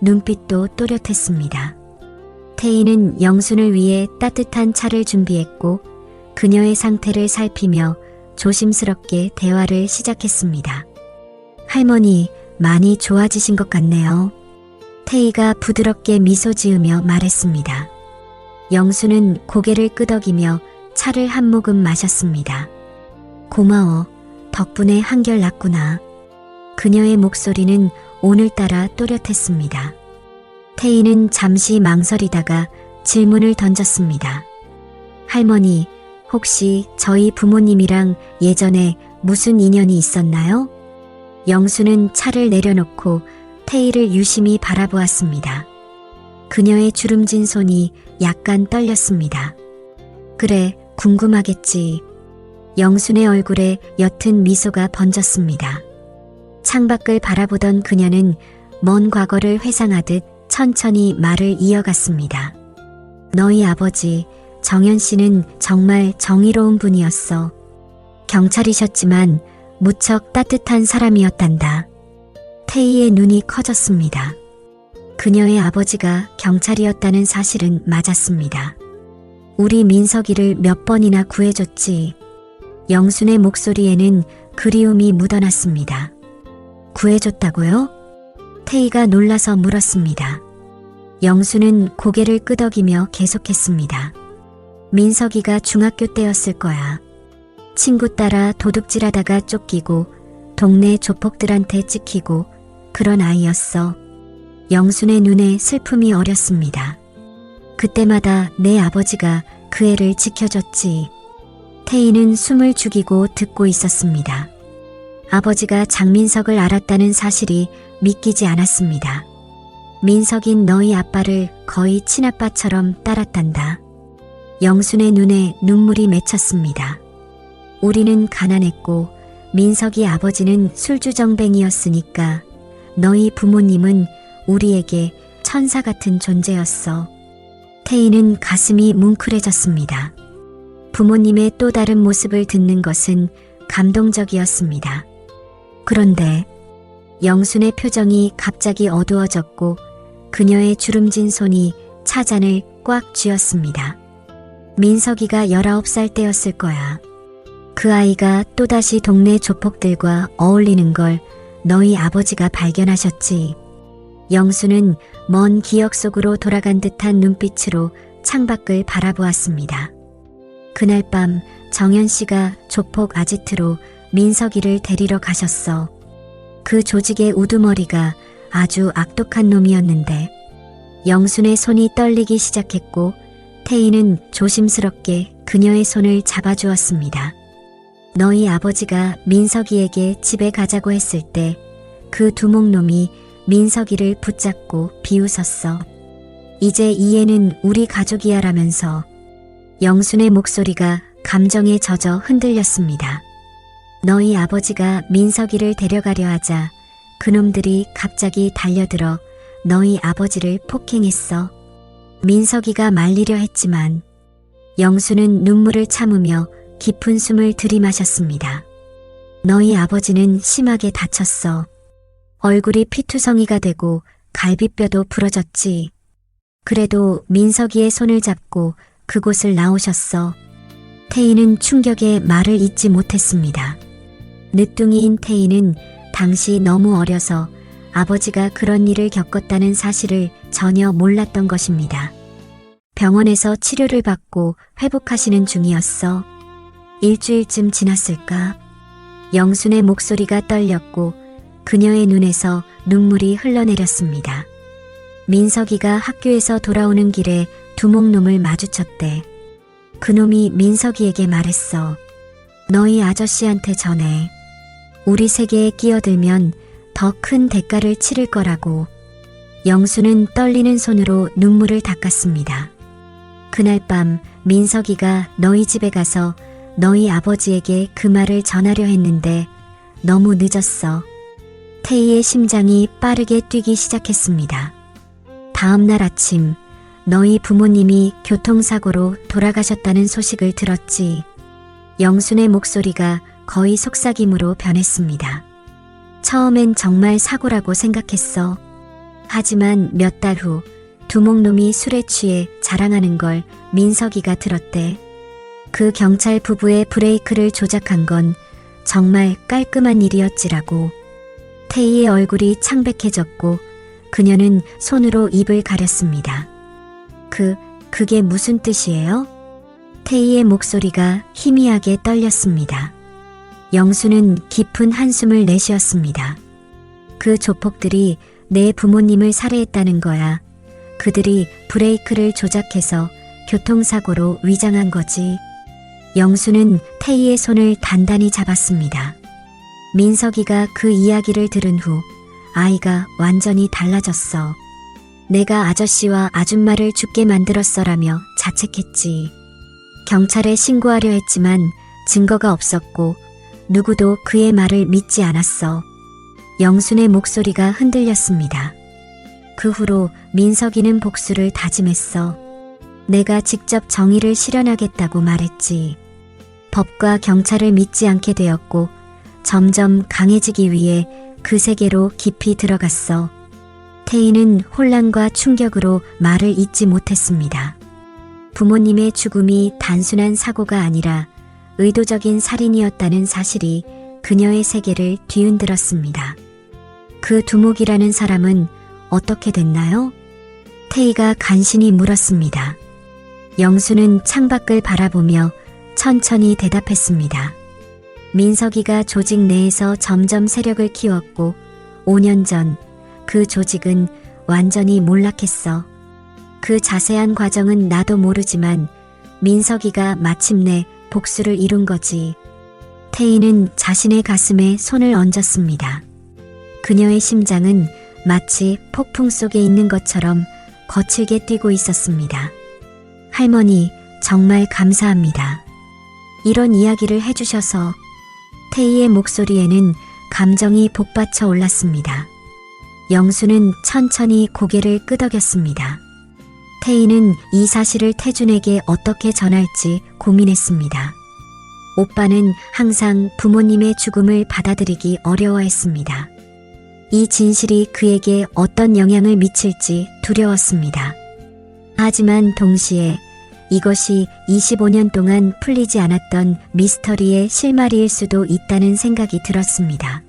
눈빛도 또렷했습니다. 태희는 영순을 위해 따뜻한 차를 준비했고 그녀의 상태를 살피며 조심스럽게 대화를 시작했습니다. 할머니, 많이 좋아지신 것 같네요. 태희가 부드럽게 미소 지으며 말했습니다. 영수는 고개를 끄덕이며 차를 한 모금 마셨습니다. 고마워. 덕분에 한결 낫구나. 그녀의 목소리는 오늘따라 또렷했습니다. 태희는 잠시 망설이다가 질문을 던졌습니다. 할머니, 혹시 저희 부모님이랑 예전에 무슨 인연이 있었나요? 영수는 차를 내려놓고 태희를 유심히 바라보았습니다. 그녀의 주름진 손이 약간 떨렸습니다. 그래, 궁금하겠지. 영순의 얼굴에 옅은 미소가 번졌습니다. 창밖을 바라보던 그녀는 먼 과거를 회상하듯 천천히 말을 이어갔습니다. 너희 아버지 정현 씨는 정말 정의로운 분이었어. 경찰이셨지만 무척 따뜻한 사람이었단다. 태희의 눈이 커졌습니다. 그녀의 아버지가 경찰이었다는 사실은 맞았습니다. 우리 민석이를 몇 번이나 구해줬지. 영순의 목소리에는 그리움이 묻어났습니다. 구해줬다고요? 태희가 놀라서 물었습니다. 영순은 고개를 끄덕이며 계속했습니다. 민석이가 중학교 때였을 거야. 친구 따라 도둑질하다가 쫓기고 동네 조폭들한테 찍히고 그런 아이였어. 영순의 눈에 슬픔이 어렸습니다. 그때마다 내 아버지가 그 애를 지켜줬지. 태희는 숨을 죽이고 듣고 있었습니다. 아버지가 장민석을 알았다는 사실이 믿기지 않았습니다. 민석인 너희 아빠를 거의 친아빠처럼 따랐단다. 영순의 눈에 눈물이 맺혔습니다. 우리는 가난했고 민석이 아버지는 술주정뱅이였으니까 너희 부모님은 우리에게 천사 같은 존재였어. 태희는 가슴이 뭉클해졌습니다. 부모님의 또 다른 모습을 듣는 것은 감동적이었습니다. 그런데 영순의 표정이 갑자기 어두워졌고 그녀의 주름진 손이 차잔을 꽉 쥐었습니다. 민석이가 19살 때였을 거야. 그 아이가 또다시 동네 조폭들과 어울리는 걸 너희 아버지가 발견하셨지. 영수는 먼 기억 속으로 돌아간 듯한 눈빛으로 창밖을 바라보았습니다. 그날 밤 정현 씨가 조폭 아지트로 민석이를 데리러 가셨어. 그 조직의 우두머리가 아주 악독한 놈이었는데 영순의 손이 떨리기 시작했고 태희는 조심스럽게 그녀의 손을 잡아주었습니다. 너희 아버지가 민석이에게 집에 가자고 했을 때 그 두목놈이 민석이를 붙잡고 비웃었어. 이제 이 애는 우리 가족이야 라면서. 영순의 목소리가 감정에 젖어 흔들렸습니다. 너희 아버지가 민석이를 데려가려 하자 그놈들이 갑자기 달려들어 너희 아버지를 폭행했어. 민석이가 말리려 했지만 영수는 눈물을 참으며 깊은 숨을 들이마셨습니다. 너희 아버지는 심하게 다쳤어. 얼굴이 피투성이가 되고 갈비뼈도 부러졌지. 그래도 민석이의 손을 잡고 그곳을 나오셨어. 태희는 충격에 말을 잇지 못했습니다. 늦둥이인 태희는 당시 너무 어려서 아버지가 그런 일을 겪었다는 사실을 전혀 몰랐던 것입니다. 병원에서 치료를 받고 회복하시는 중이었어. 일주일쯤 지났을까? 영순의 목소리가 떨렸고 그녀의 눈에서 눈물이 흘러내렸습니다. 민석이가 학교에서 돌아오는 길에 두목놈을 마주쳤대. 그놈이 민석이에게 말했어. 너희 아저씨한테 전해. 우리 세계에 끼어들면 더 큰 대가를 치를 거라고. 영수는 떨리는 손으로 눈물을 닦았습니다. 그날 밤 민석이가 너희 집에 가서 너희 아버지에게 그 말을 전하려 했는데 너무 늦었어. 태희의 심장이 빠르게 뛰기 시작했습니다. 다음 날 아침 너희 부모님이 교통사고로 돌아가셨다는 소식을 들었지. 영순의 목소리가 거의 속삭임으로 변했습니다. 처음엔 정말 사고라고 생각했어. 하지만 몇 달 후 두목놈이 술에 취해 자랑하는 걸 민석이가 들었대. 그 경찰 부부의 브레이크를 조작한 건 정말 깔끔한 일이었지라고. 태희의 얼굴이 창백해졌고 그녀는 손으로 입을 가렸습니다. 그게 무슨 뜻이에요? 태희의 목소리가 희미하게 떨렸습니다. 영수는 깊은 한숨을 내쉬었습니다. 그 조폭들이 내 부모님을 살해했다는 거야. 그들이 브레이크를 조작해서 교통사고로 위장한 거지. 영수는 태희의 손을 단단히 잡았습니다. 민석이가 그 이야기를 들은 후 아이가 완전히 달라졌어. 내가 아저씨와 아줌마를 죽게 만들었어라며 자책했지. 경찰에 신고하려 했지만 증거가 없었고 누구도 그의 말을 믿지 않았어. 영순의 목소리가 흔들렸습니다. 그 후로 민석이는 복수를 다짐했어. 내가 직접 정의를 실현하겠다고 말했지. 법과 경찰을 믿지 않게 되었고 점점 강해지기 위해 그 세계로 깊이 들어갔어. 태희는 혼란과 충격으로 말을 잇지 못했습니다. 부모님의 죽음이 단순한 사고가 아니라 의도적인 살인이었다는 사실이 그녀의 세계를 뒤흔들었습니다. 그 두목이라는 사람은 어떻게 됐나요? 태희가 간신히 물었습니다. 영수는 창밖을 바라보며 천천히 대답했습니다. 민석이가 조직 내에서 점점 세력을 키웠고 5년 전 그 조직은 완전히 몰락했어. 그 자세한 과정은 나도 모르지만 민석이가 마침내 복수를 이룬 거지. 태희는 자신의 가슴에 손을 얹었습니다. 그녀의 심장은 마치 폭풍 속에 있는 것처럼 거칠게 뛰고 있었습니다. 할머니, 정말 감사합니다. 이런 이야기를 해주셔서. 태희의 목소리에는 감정이 복받쳐 올랐습니다. 영수는 천천히 고개를 끄덕였습니다. 태희는 이 사실을 태준에게 어떻게 전할지 고민했습니다. 오빠는 항상 부모님의 죽음을 받아들이기 어려워했습니다. 이 진실이 그에게 어떤 영향을 미칠지 두려웠습니다. 하지만 동시에 이것이 25년 동안 풀리지 않았던 미스터리의 실마리일 수도 있다는 생각이 들었습니다.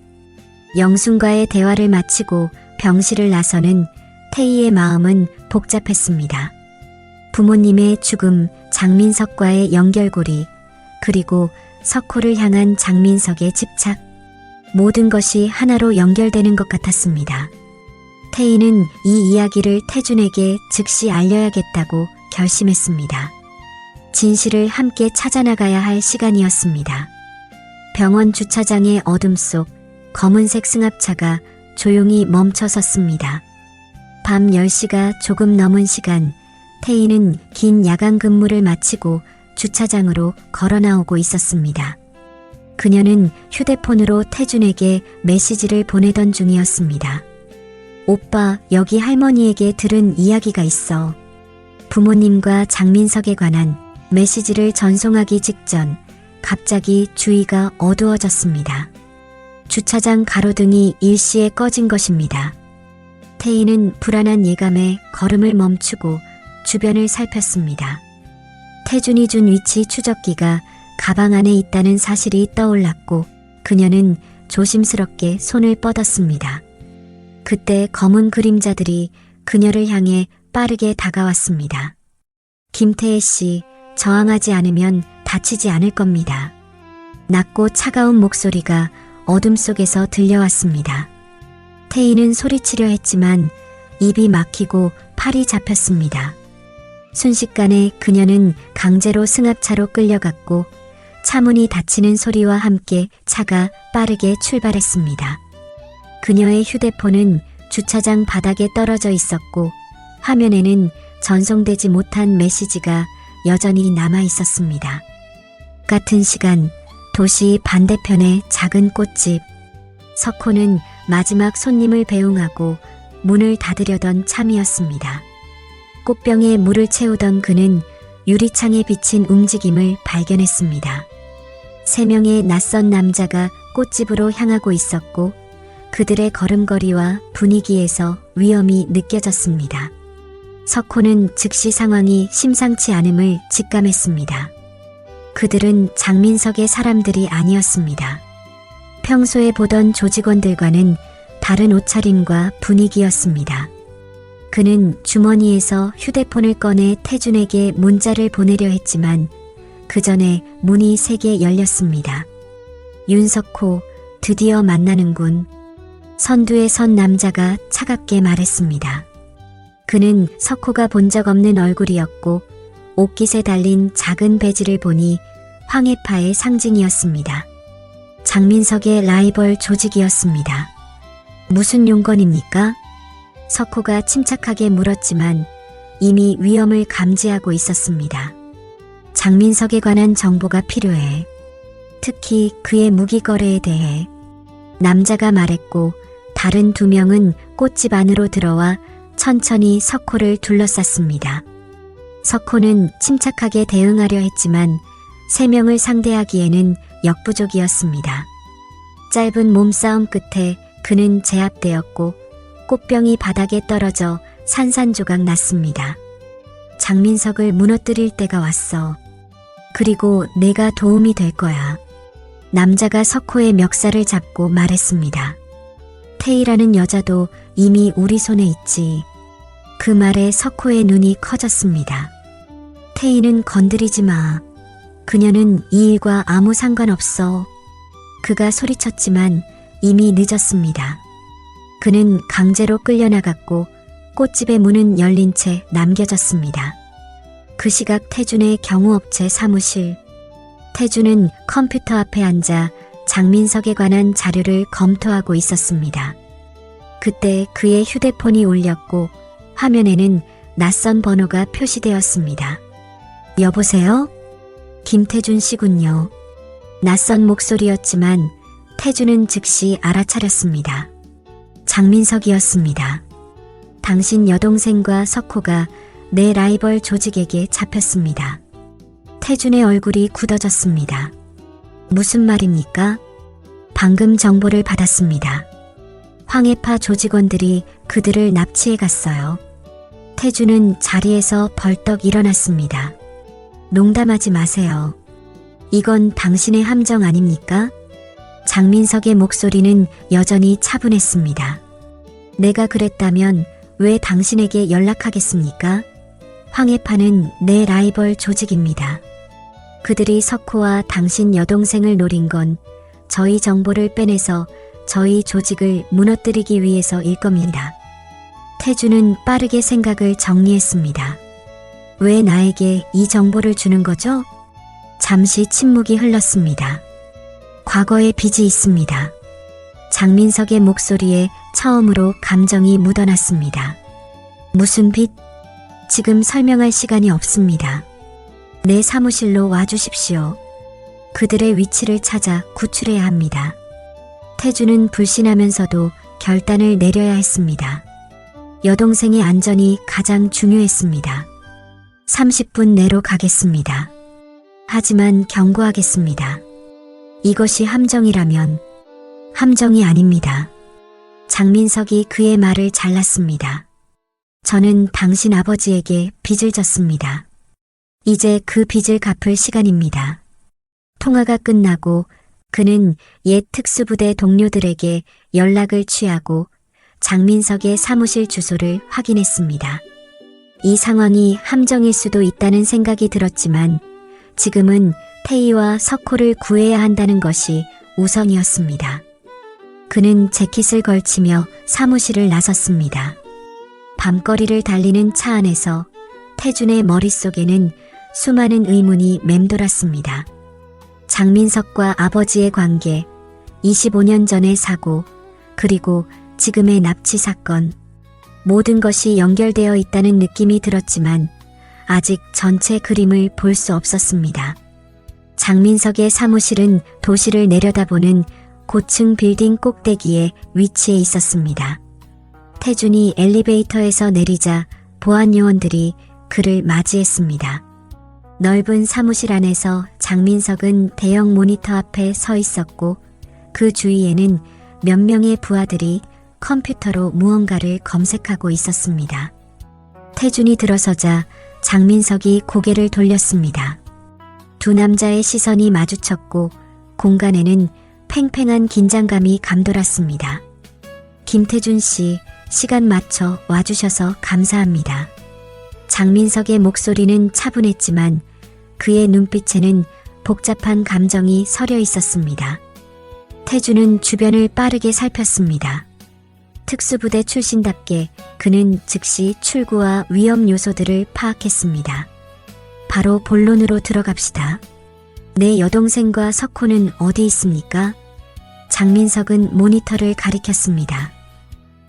영순과의 대화를 마치고 병실을 나서는 태희의 마음은 복잡했습니다. 부모님의 죽음, 장민석과의 연결고리, 그리고 석호를 향한 장민석의 집착, 모든 것이 하나로 연결되는 것 같았습니다. 태희는 이 이야기를 태준에게 즉시 알려야겠다고 결심했습니다. 진실을 함께 찾아나가야 할 시간이었습니다. 병원 주차장의 어둠 속 검은색 승합차가 조용히 멈춰섰습니다. 밤 10시가 조금 넘은 시간, 태희는 긴 야간 근무를 마치고 주차장으로 걸어 나오고 있었습니다. 그녀는 휴대폰으로 태준에게 메시지를 보내던 중이었습니다. 오빠, 여기 할머니에게 들은 이야기가 있어. 부모님과 장민석에 관한 메시지를 전송하기 직전 갑자기 주위가 어두워졌습니다. 주차장 가로등이 일시에 꺼진 것입니다. 태희는 불안한 예감에 걸음을 멈추고 주변을 살폈습니다. 태준이 준 위치 추적기가 가방 안에 있다는 사실이 떠올랐고 그녀는 조심스럽게 손을 뻗었습니다. 그때 검은 그림자들이 그녀를 향해 빠르게 다가왔습니다. 김태혜 씨, 저항하지 않으면 다치지 않을 겁니다. 낮고 차가운 목소리가 어둠 속에서 들려왔습니다. 태희는 소리치려 했지만 입이 막히고 팔이 잡혔습니다. 순식간에 그녀는 강제로 승합차로 끌려갔고 차문이 닫히는 소리와 함께 차가 빠르게 출발했습니다. 그녀의 휴대폰은 주차장 바닥에 떨어져 있었고 화면에는 전송되지 못한 메시지가 여전히 남아 있었습니다. 같은 시간 도시 반대편의 작은 꽃집. 석호는 마지막 손님을 배웅하고 문을 닫으려던 참이었습니다. 꽃병에 물을 채우던 그는 유리창에 비친 움직임을 발견했습니다. 3명의 낯선 남자가 꽃집으로 향하고 있었고 그들의 걸음걸이와 분위기에서 위험이 느껴졌습니다. 석호는 즉시 상황이 심상치 않음을 직감했습니다. 그들은 장민석의 사람들이 아니었습니다. 평소에 보던 조직원들과는 다른 옷차림과 분위기였습니다. 그는 주머니에서 휴대폰을 꺼내 태준에게 문자를 보내려 했지만 그 전에 문이 3개 열렸습니다. 윤석호, 드디어 만나는군. 선두에 선 남자가 차갑게 말했습니다. 그는 석호가 본 적 없는 얼굴이었고 옷깃에 달린 작은 배지를 보니 황해파의 상징이었습니다. 장민석의 라이벌 조직이었습니다. 무슨 용건입니까? 석호가 침착하게 물었지만 이미 위험을 감지하고 있었습니다. 장민석에 관한 정보가 필요해. 특히 그의 무기 거래에 대해. 남자가 말했고 다른 2명은 꽃집 안으로 들어와 천천히 석호를 둘러쌌습니다. 석호는 침착하게 대응하려 했지만 3명을 상대하기에는 역부족이었습니다. 짧은 몸싸움 끝에 그는 제압되었고 꽃병이 바닥에 떨어져 산산조각 났습니다. 장민석을 무너뜨릴 때가 왔어. 그리고 내가 도움이 될 거야. 남자가 석호의 멱살을 잡고 말했습니다. 태희라는 여자도 이미 우리 손에 있지. 그 말에 석호의 눈이 커졌습니다. 태희는 건드리지 마. 그녀는 이 일과 아무 상관없어. 그가 소리쳤지만 이미 늦었습니다. 그는 강제로 끌려나갔고 꽃집의 문은 열린 채 남겨졌습니다. 그 시각 태준의 경호업체 사무실. 태준은 컴퓨터 앞에 앉아 장민석에 관한 자료를 검토하고 있었습니다. 그때 그의 휴대폰이 울렸고 화면에는 낯선 번호가 표시되었습니다. 여보세요? 김태준 씨군요. 낯선 목소리였지만 태준은 즉시 알아차렸습니다. 장민석이었습니다. 당신 여동생과 석호가 내 라이벌 조직에게 잡혔습니다. 태준의 얼굴이 굳어졌습니다. 무슨 말입니까? 방금 정보를 받았습니다. 황해파 조직원들이 그들을 납치해 갔어요. 태준은 자리에서 벌떡 일어났습니다. 농담하지 마세요. 이건 당신의 함정 아닙니까? 장민석의 목소리는 여전히 차분했습니다. 내가 그랬다면 왜 당신에게 연락하겠습니까? 황해파는 내 라이벌 조직입니다. 그들이 석호와 당신 여동생을 노린 건 저희 정보를 빼내서 저희 조직을 무너뜨리기 위해서일 겁니다. 태준은 빠르게 생각을 정리했습니다. 왜 나에게 이 정보를 주는 거죠? 잠시 침묵이 흘렀습니다. 과거의 빚이 있습니다. 장민석의 목소리에 처음으로 감정이 묻어났습니다. 무슨 빚? 지금 설명할 시간이 없습니다. 내 사무실로 와주십시오. 그들의 위치를 찾아 구출해야 합니다. 태준은 불신하면서도 결단을 내려야 했습니다. 여동생의 안전이 가장 중요했습니다. 30분 내로 가겠습니다. 하지만 경고하겠습니다. 이것이 함정이라면 함정이 아닙니다. 장민석이 그의 말을 잘랐습니다. 저는 당신 아버지에게 빚을 졌습니다. 이제 그 빚을 갚을 시간입니다. 통화가 끝나고 그는 옛 특수부대 동료들에게 연락을 취하고 장민석의 사무실 주소를 확인했습니다. 이 상황이 함정일 수도 있다는 생각이 들었지만 지금은 태희와 석호를 구해야 한다는 것이 우선이었습니다. 그는 재킷을 걸치며 사무실을 나섰습니다. 밤거리를 달리는 차 안에서 태준의 머릿속에는 수많은 의문이 맴돌았습니다. 장민석과 아버지의 관계, 25년 전의 사고, 그리고 지금의 납치 사건. 모든 것이 연결되어 있다는 느낌이 들었지만 아직 전체 그림을 볼 수 없었습니다. 장민석의 사무실은 도시를 내려다보는 고층 빌딩 꼭대기에 위치해 있었습니다. 태준이 엘리베이터에서 내리자 보안 요원들이 그를 맞이했습니다. 넓은 사무실 안에서 장민석은 대형 모니터 앞에 서 있었고 그 주위에는 몇 명의 부하들이 컴퓨터로 무언가를 검색하고 있었습니다. 태준이 들어서자 장민석이 고개를 돌렸습니다. 두 남자의 시선이 마주쳤고 공간에는 팽팽한 긴장감이 감돌았습니다. 김태준 씨, 시간 맞춰 와주셔서 감사합니다. 장민석의 목소리는 차분했지만 그의 눈빛에는 복잡한 감정이 서려 있었습니다. 태준은 주변을 빠르게 살폈습니다. 특수부대 출신답게 그는 즉시 출구와 위험 요소들을 파악했습니다. 바로 본론으로 들어갑시다. 내 여동생과 석호는 어디 있습니까? 장민석은 모니터를 가리켰습니다.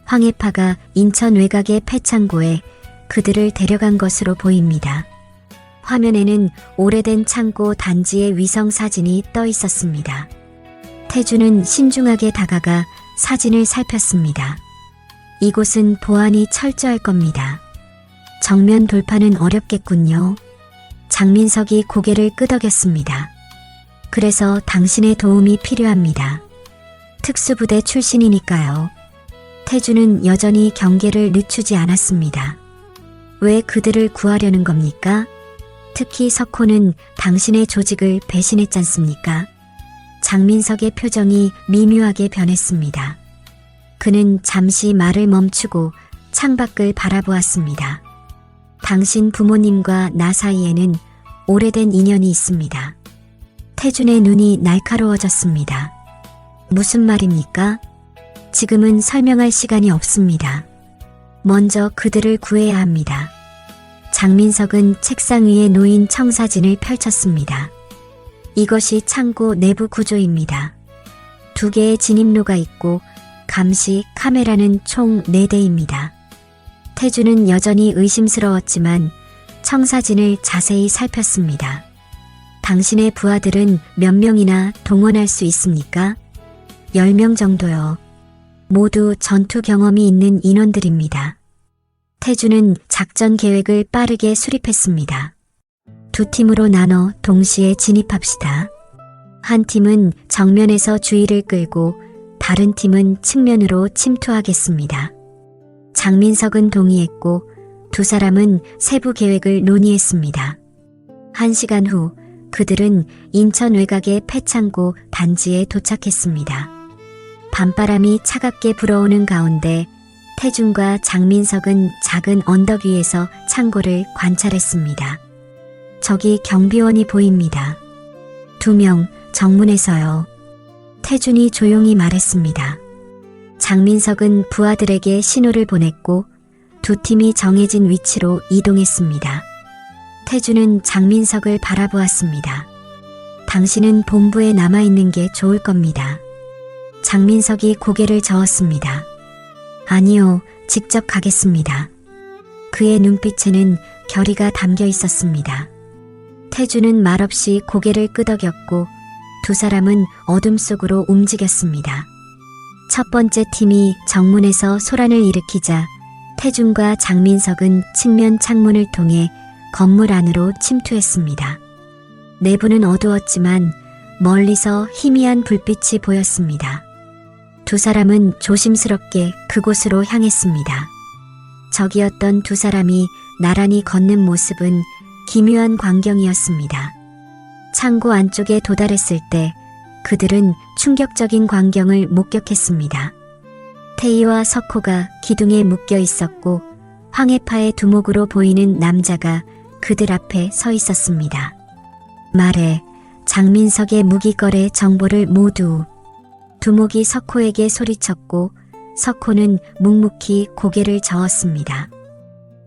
황해파가 인천 외곽의 폐창고에 그들을 데려간 것으로 보입니다. 화면에는 오래된 창고 단지의 위성 사진이 떠 있었습니다. 태준은 신중하게 다가가 사진을 살폈습니다. 이곳은 보안이 철저할 겁니다. 정면 돌파는 어렵겠군요. 장민석이 고개를 끄덕였습니다. 그래서 당신의 도움이 필요합니다. 특수부대 출신이니까요. 태준은 여전히 경계를 늦추지 않았습니다. 왜 그들을 구하려는 겁니까? 특히 석호는 당신의 조직을 배신했지 않습니까? 장민석의 표정이 미묘하게 변했습니다. 그는 잠시 말을 멈추고 창밖을 바라보았습니다. 당신 부모님과 나 사이에는 오래된 인연이 있습니다. 태준의 눈이 날카로워졌습니다. 무슨 말입니까? 지금은 설명할 시간이 없습니다. 먼저 그들을 구해야 합니다. 장민석은 책상 위에 놓인 청사진을 펼쳤습니다. 이것이 창고 내부 구조입니다. 2개의 진입로가 있고 감시 카메라는 총 4대입니다. 태준은 여전히 의심스러웠지만 청사진을 자세히 살폈습니다. 당신의 부하들은 몇 명이나 동원할 수 있습니까? 10명 정도요. 모두 전투 경험이 있는 인원들입니다. 태준은 작전 계획을 빠르게 수립했습니다. 2팀으로 나눠 동시에 진입합시다. 한 팀은 정면에서 주의를 끌고 다른 팀은 측면으로 침투하겠습니다. 장민석은 동의했고 두 사람은 세부 계획을 논의했습니다. 1시간 후 그들은 인천 외곽의 폐창고 단지에 도착했습니다. 밤바람이 차갑게 불어오는 가운데 태준과 장민석은 작은 언덕 위에서 창고를 관찰했습니다. 저기 경비원이 보입니다. 2명 정문에서요. 태준이 조용히 말했습니다. 장민석은 부하들에게 신호를 보냈고 2팀이 정해진 위치로 이동했습니다. 태준은 장민석을 바라보았습니다. 당신은 본부에 남아있는 게 좋을 겁니다. 장민석이 고개를 저었습니다. 아니요, 직접 가겠습니다. 그의 눈빛에는 결의가 담겨 있었습니다. 태준은 말없이 고개를 끄덕였고 두 사람은 어둠 속으로 움직였습니다. 첫 번째 팀이 정문에서 소란을 일으키자 태준과 장민석은 측면 창문을 통해 건물 안으로 침투했습니다. 내부는 어두웠지만 멀리서 희미한 불빛이 보였습니다. 두 사람은 조심스럽게 그곳으로 향했습니다. 적이었던 두 사람이 나란히 걷는 모습은 기묘한 광경이었습니다. 창고 안쪽에 도달했을 때 그들은 충격적인 광경을 목격했습니다. 태희와 석호가 기둥에 묶여 있었고 황해파의 두목으로 보이는 남자가 그들 앞에 서 있었습니다. 말해 장민석의 무기거래 정보를 모두. 두목이 석호에게 소리쳤고 석호는 묵묵히 고개를 저었습니다.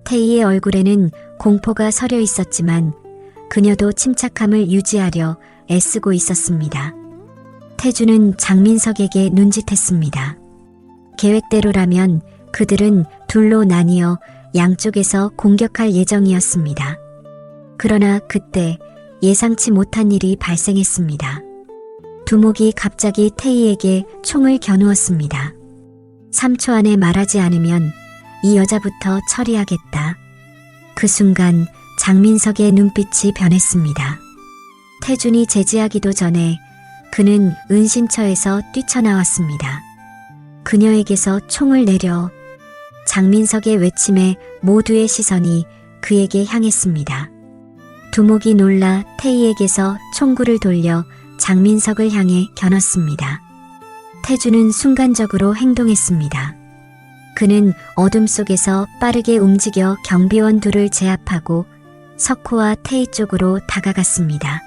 태희의 얼굴에는 공포가 서려 있었지만 그녀도 침착함을 유지하려 애쓰고 있었습니다. 태준은 장민석에게 눈짓했습니다. 계획대로라면 그들은 둘로 나뉘어 양쪽에서 공격할 예정이었습니다. 그러나 그때 예상치 못한 일이 발생했습니다. 두목이 갑자기 태희에게 총을 겨누었습니다. 3초 안에 말하지 않으면 이 여자부터 처리하겠다. 그 순간 장민석의 눈빛이 변했습니다. 태준이 제지하기도 전에 그는 은신처에서 뛰쳐나왔습니다. 그녀에게서 총을 내려 장민석의 외침에 모두의 시선이 그에게 향했습니다. 두목이 놀라 태희에게서 총구를 돌려 장민석을 향해 겨눴습니다. 태준은 순간적으로 행동했습니다. 그는 어둠 속에서 빠르게 움직여 경비원 둘을 제압하고 석호와 태희 쪽으로 다가갔습니다.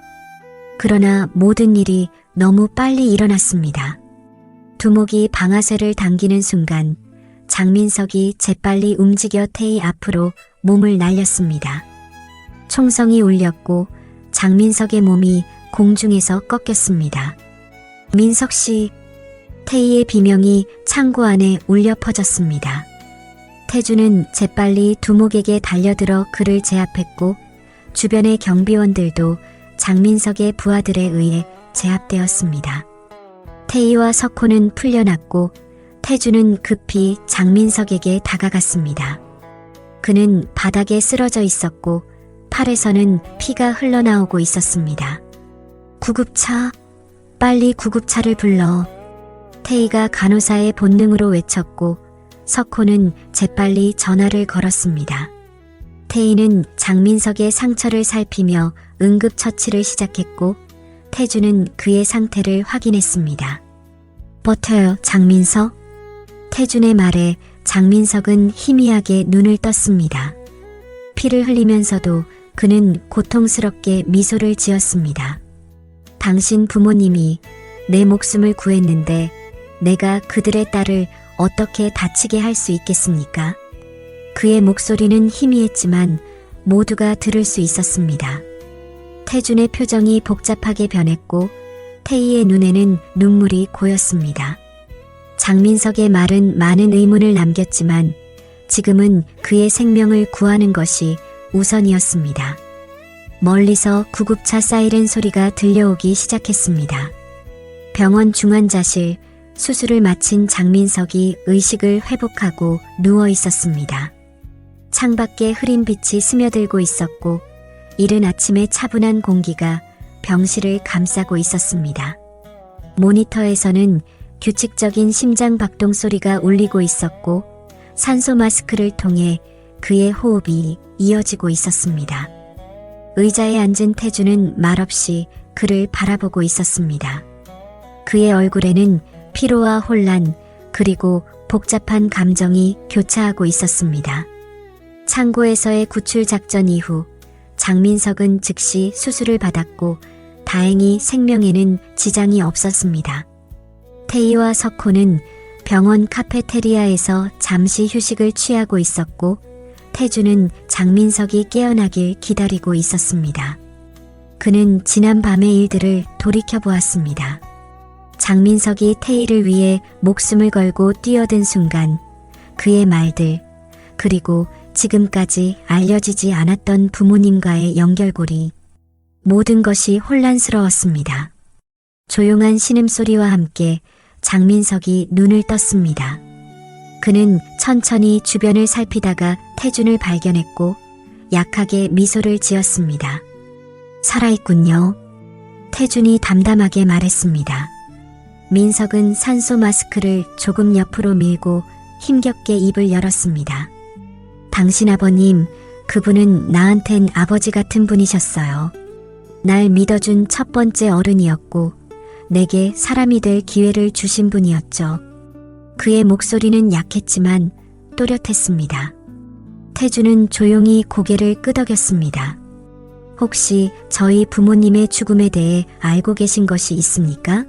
그러나 모든 일이 너무 빨리 일어났습니다. 두목이 방아쇠를 당기는 순간 장민석이 재빨리 움직여 태희 앞으로 몸을 날렸습니다. 총성이 울렸고 장민석의 몸이 공중에서 꺾였습니다. 민석 씨, 태희의 비명이 창고 안에 울려 퍼졌습니다. 태준은 재빨리 두목에게 달려들어 그를 제압했고 주변의 경비원들도 장민석의 부하들에 의해 제압되었습니다. 태희와 석호는 풀려났고 태준은 급히 장민석에게 다가갔습니다. 그는 바닥에 쓰러져 있었고 팔에서는 피가 흘러나오고 있었습니다. 구급차, 빨리 구급차를 불러. 태희가 간호사의 본능으로 외쳤고 석호는 재빨리 전화를 걸었습니다. 태희는 장민석의 상처를 살피며 응급처치를 시작했고 태준은 그의 상태를 확인했습니다. 버텨요, 장민석. 태준의 말에 장민석은 희미하게 눈을 떴습니다. 피를 흘리면서도 그는 고통스럽게 미소를 지었습니다. 당신 부모님이 내 목숨을 구했는데 내가 그들의 딸을 어떻게 다치게 할 수 있겠습니까? 그의 목소리는 희미했지만 모두가 들을 수 있었습니다. 태준의 표정이 복잡하게 변했고 태희의 눈에는 눈물이 고였습니다. 장민석의 말은 많은 의문을 남겼지만 지금은 그의 생명을 구하는 것이 우선이었습니다. 멀리서 구급차 사이렌 소리가 들려오기 시작했습니다. 병원 중환자실, 수술을 마친 장민석이 의식을 회복하고 누워 있었습니다. 창밖에 흐린 빛이 스며들고 있었고 이른 아침의 차분한 공기가 병실을 감싸고 있었습니다. 모니터에서는 규칙적인 심장 박동 소리가 울리고 있었고 산소 마스크를 통해 그의 호흡이 이어지고 있었습니다. 의자에 앉은 태준은 말없이 그를 바라보고 있었습니다. 그의 얼굴에는 피로와 혼란 그리고 복잡한 감정이 교차하고 있었습니다. 창고에서의 구출 작전 이후 장민석은 즉시 수술을 받았고 다행히 생명에는 지장이 없었습니다. 태희와 석호는 병원 카페테리아에서 잠시 휴식을 취하고 있었고 태준은 장민석이 깨어나길 기다리고 있었습니다. 그는 지난 밤의 일들을 돌이켜보았습니다. 장민석이 태희를 위해 목숨을 걸고 뛰어든 순간 그의 말들 그리고 지금까지 알려지지 않았던 부모님과의 연결고리 모든 것이 혼란스러웠습니다. 조용한 신음소리와 함께 장민석이 눈을 떴습니다. 그는 천천히 주변을 살피다가 태준을 발견했고 약하게 미소를 지었습니다. 살아있군요. 태준이 담담하게 말했습니다. 민석은 산소 마스크를 조금 옆으로 밀고 힘겹게 입을 열었습니다. 당신 아버님, 그분은 나한텐 아버지 같은 분이셨어요. 날 믿어준 첫 번째 어른이었고 내게 사람이 될 기회를 주신 분이었죠. 그의 목소리는 약했지만 또렷했습니다. 태준은 조용히 고개를 끄덕였습니다. 혹시 저희 부모님의 죽음에 대해 알고 계신 것이 있습니까?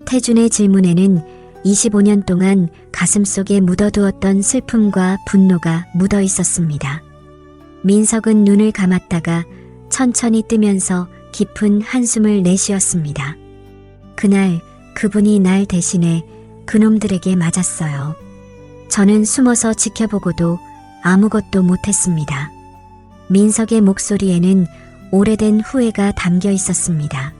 태준의 질문에는 25년 동안 가슴속에 묻어두었던 슬픔과 분노가 묻어 있었습니다. 민석은 눈을 감았다가 천천히 뜨면서 깊은 한숨을 내쉬었습니다. 그날 그분이 날 대신해 그놈들에게 맞았어요. 저는 숨어서 지켜보고도 아무것도 못했습니다. 민석의 목소리에는 오래된 후회가 담겨 있었습니다.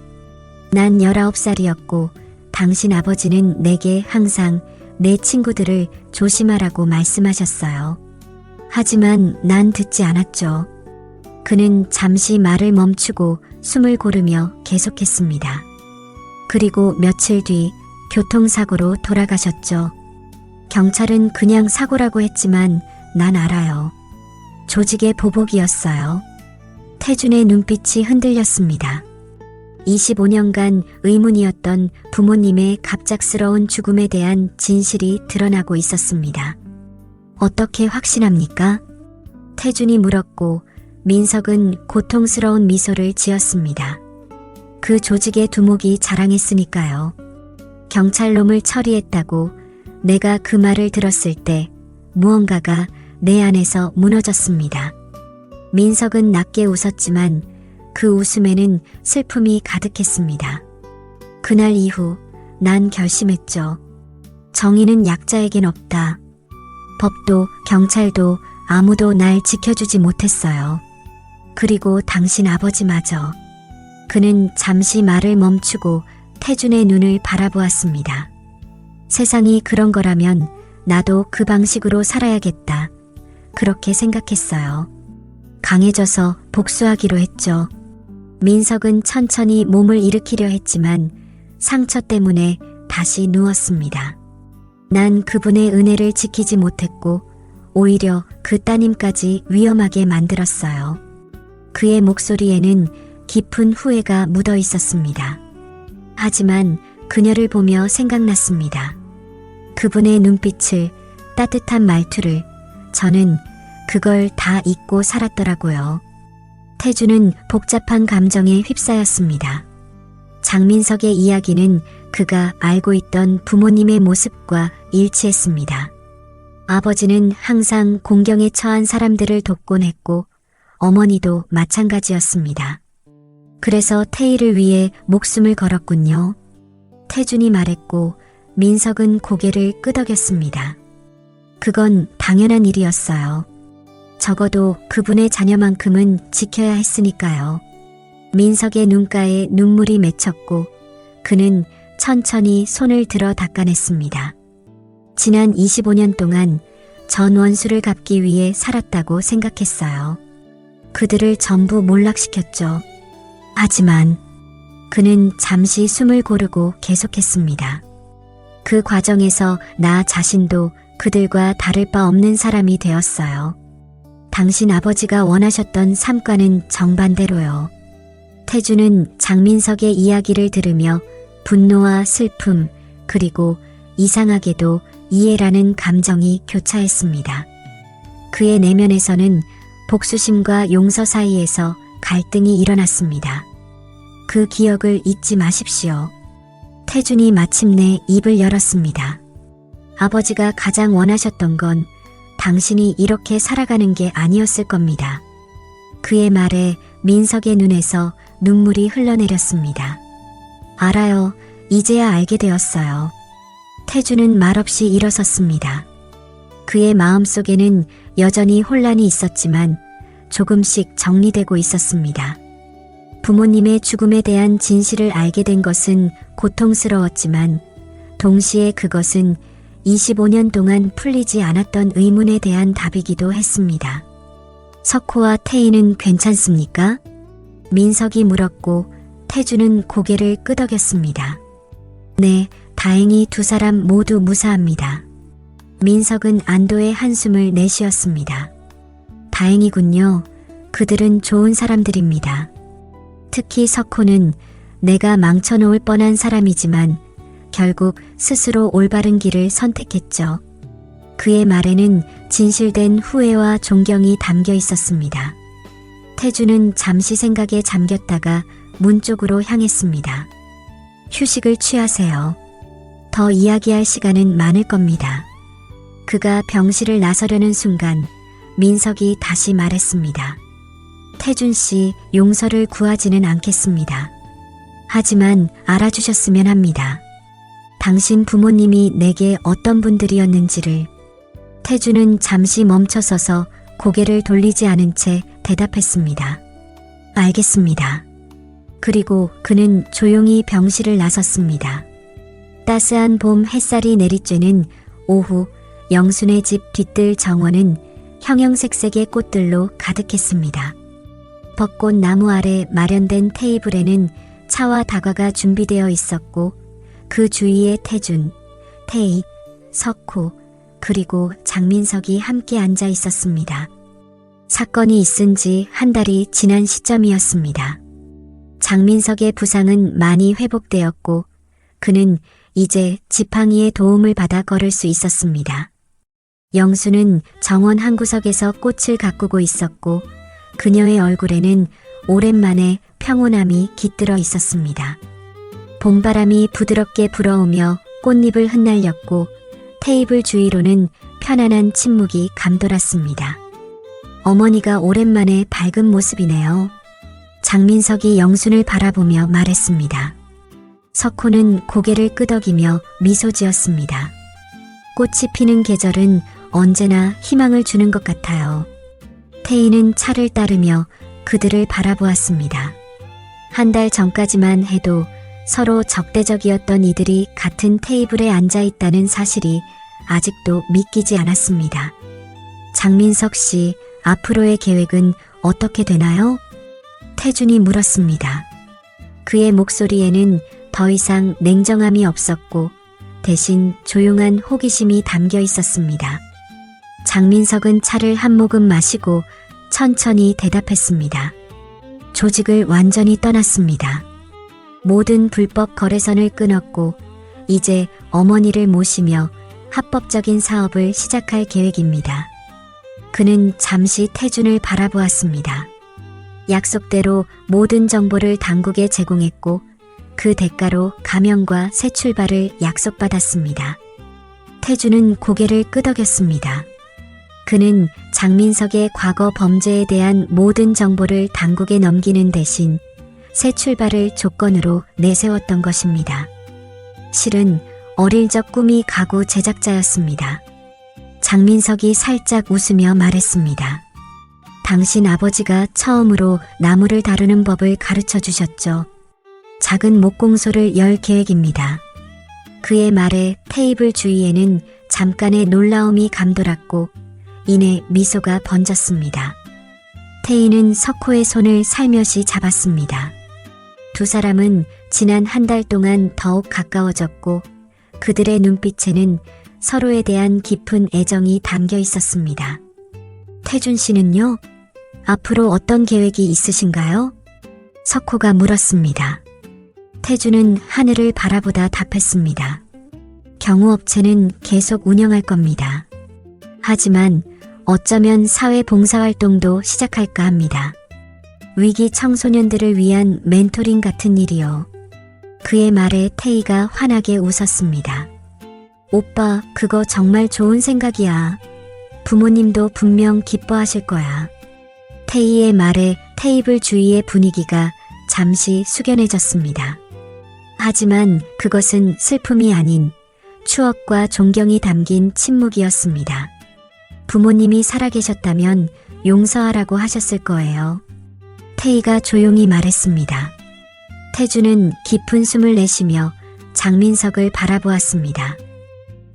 난 19살이었고 당신 아버지는 내게 항상 내 친구들을 조심하라고 말씀하셨어요. 하지만 난 듣지 않았죠. 그는 잠시 말을 멈추고 숨을 고르며 계속했습니다. 그리고 며칠 뒤 교통사고로 돌아가셨죠. 경찰은 그냥 사고라고 했지만 난 알아요. 조직의 보복이었어요. 태준의 눈빛이 흔들렸습니다. 25년간 의문이었던 부모님의 갑작스러운 죽음에 대한 진실이 드러나고 있었습니다. 어떻게 확신합니까? 태준이 물었고 민석은 고통스러운 미소를 지었습니다. 그 조직의 두목이 자랑했으니까요. 경찰놈을 처리했다고 내가 그 말을 들었을 때 무언가가 내 안에서 무너졌습니다. 민석은 낮게 웃었지만 그 웃음에는 슬픔이 가득했습니다. 그날 이후 난 결심했죠. 정의는 약자에겐 없다. 법도 경찰도 아무도 날 지켜주지 못했어요. 그리고 당신 아버지마저. 그는 잠시 말을 멈추고 태준의 눈을 바라보았습니다. 세상이 그런 거라면 나도 그 방식으로 살아야겠다. 그렇게 생각했어요. 강해져서 복수하기로 했죠. 민석은 천천히 몸을 일으키려 했지만 상처 때문에 다시 누웠습니다. 난 그분의 은혜를 지키지 못했고 오히려 그 따님까지 위험하게 만들었어요. 그의 목소리에는 깊은 후회가 묻어 있었습니다. 하지만 그녀를 보며 생각났습니다. 그분의 눈빛을, 따뜻한 말투를, 저는 그걸 다 잊고 살았더라고요. 태준은 복잡한 감정에 휩싸였습니다. 장민석의 이야기는 그가 알고 있던 부모님의 모습과 일치했습니다. 아버지는 항상 공경에 처한 사람들을 돕곤 했고 어머니도 마찬가지였습니다. 그래서 태희를 위해 목숨을 걸었군요. 태준이 말했고 민석은 고개를 끄덕였습니다. 그건 당연한 일이었어요. 적어도 그분의 자녀만큼은 지켜야 했으니까요. 민석의 눈가에 눈물이 맺혔고 그는 천천히 손을 들어 닦아냈습니다. 지난 25년 동안 전 원수를 갚기 위해 살았다고 생각했어요. 그들을 전부 몰락시켰죠. 하지만 그는 잠시 숨을 고르고 계속했습니다. 그 과정에서 나 자신도 그들과 다를 바 없는 사람이 되었어요. 당신 아버지가 원하셨던 삶과는 정반대로요. 태준은 장민석의 이야기를 들으며 분노와 슬픔 그리고 이상하게도 이해라는 감정이 교차했습니다. 그의 내면에서는 복수심과 용서 사이에서 갈등이 일어났습니다. 그 기억을 잊지 마십시오. 태준이 마침내 입을 열었습니다. 아버지가 가장 원하셨던 건 당신이 이렇게 살아가는 게 아니었을 겁니다. 그의 말에 민석의 눈에서 눈물이 흘러내렸습니다. 알아요. 이제야 알게 되었어요. 태준은 말없이 일어섰습니다. 그의 마음속에는 여전히 혼란이 있었지만 조금씩 정리되고 있었습니다. 부모님의 죽음에 대한 진실을 알게 된 것은 고통스러웠지만 동시에 그것은 25년 동안 풀리지 않았던 의문에 대한 답이기도 했습니다. 석호와 태희는 괜찮습니까? 민석이 물었고 태준은 고개를 끄덕였습니다. 네, 다행히 두 사람 모두 무사합니다. 민석은 안도의 한숨을 내쉬었습니다. 다행이군요. 그들은 좋은 사람들입니다. 특히 석호는 내가 망쳐놓을 뻔한 사람이지만 결국 스스로 올바른 길을 선택했죠. 그의 말에는 진실된 후회와 존경이 담겨 있었습니다. 태준은 잠시 생각에 잠겼다가 문 쪽으로 향했습니다. 휴식을 취하세요. 더 이야기할 시간은 많을 겁니다. 그가 병실을 나서려는 순간 민석이 다시 말했습니다. 태준 씨, 용서를 구하지는 않겠습니다. 하지만 알아주셨으면 합니다. 당신 부모님이 내게 어떤 분들이었는지를. 태주는 잠시 멈춰서서 고개를 돌리지 않은 채 대답했습니다. 알겠습니다. 그리고 그는 조용히 병실을 나섰습니다. 따스한 봄 햇살이 내리쬐는 오후, 영순의 집 뒤뜰 정원은 형형색색의 꽃들로 가득했습니다. 벚꽃 나무 아래 마련된 테이블에는 차와 다과가 준비되어 있었고 그 주위에 태준, 태희, 석호, 그리고 장민석이 함께 앉아 있었습니다. 사건이 있은 지 한 달이 지난 시점이었습니다. 장민석의 부상은 많이 회복되었고 그는 이제 지팡이의 도움을 받아 걸을 수 있었습니다. 영수는 정원 한 구석에서 꽃을 가꾸고 있었고 그녀의 얼굴에는 오랜만에 평온함이 깃들어 있었습니다. 봄바람이 부드럽게 불어오며 꽃잎을 흩날렸고 테이블 주위로는 편안한 침묵이 감돌았습니다. 어머니가 오랜만에 밝은 모습이네요. 장민석이 영순을 바라보며 말했습니다. 석호는 고개를 끄덕이며 미소 지었습니다. 꽃이 피는 계절은 언제나 희망을 주는 것 같아요. 태희는 차를 따르며 그들을 바라보았습니다. 한 달 전까지만 해도 서로 적대적이었던 이들이 같은 테이블에 앉아 있다는 사실이 아직도 믿기지 않았습니다. 장민석 씨, 앞으로의 계획은 어떻게 되나요? 태준이 물었습니다. 그의 목소리에는 더 이상 냉정함이 없었고 대신 조용한 호기심이 담겨 있었습니다. 장민석은 차를 한 모금 마시고 천천히 대답했습니다. 조직을 완전히 떠났습니다. 모든 불법 거래선을 끊었고 이제 어머니를 모시며 합법적인 사업을 시작할 계획입니다. 그는 잠시 태준을 바라보았습니다. 약속대로 모든 정보를 당국에 제공했고 그 대가로 가명과 새 출발을 약속받았습니다. 태준은 고개를 끄덕였습니다. 그는 장민석의 과거 범죄에 대한 모든 정보를 당국에 넘기는 대신 새 출발을 조건으로 내세웠던 것입니다. 실은 어릴 적 꿈이 가구 제작자였습니다. 장민석이 살짝 웃으며 말했습니다. 당신 아버지가 처음으로 나무를 다루는 법을 가르쳐 주셨죠. 작은 목공소를 열 계획입니다. 그의 말에 테이블 주위에는 잠깐의 놀라움이 감돌았고 이내 미소가 번졌습니다. 태희는 석호의 손을 살며시 잡았습니다. 두 사람은 지난 한 달 동안 더욱 가까워졌고 그들의 눈빛에는 서로에 대한 깊은 애정이 담겨 있었습니다. 태준 씨는요? 앞으로 어떤 계획이 있으신가요? 석호가 물었습니다. 태준은 하늘을 바라보다 답했습니다. 경호업체는 계속 운영할 겁니다. 하지만 어쩌면 사회봉사활동도 시작할까 합니다. 위기 청소년들을 위한 멘토링 같은 일이요. 그의 말에 태희가 환하게 웃었습니다. 오빠, 그거 정말 좋은 생각이야. 부모님도 분명 기뻐하실 거야. 태희의 말에 테이블 주위의 분위기가 잠시 숙연해졌습니다. 하지만 그것은 슬픔이 아닌 추억과 존경이 담긴 침묵이었습니다. 부모님이 살아계셨다면 용서하라고 하셨을 거예요. 태희가 조용히 말했습니다. 태주는 깊은 숨을 내쉬며 장민석을 바라보았습니다.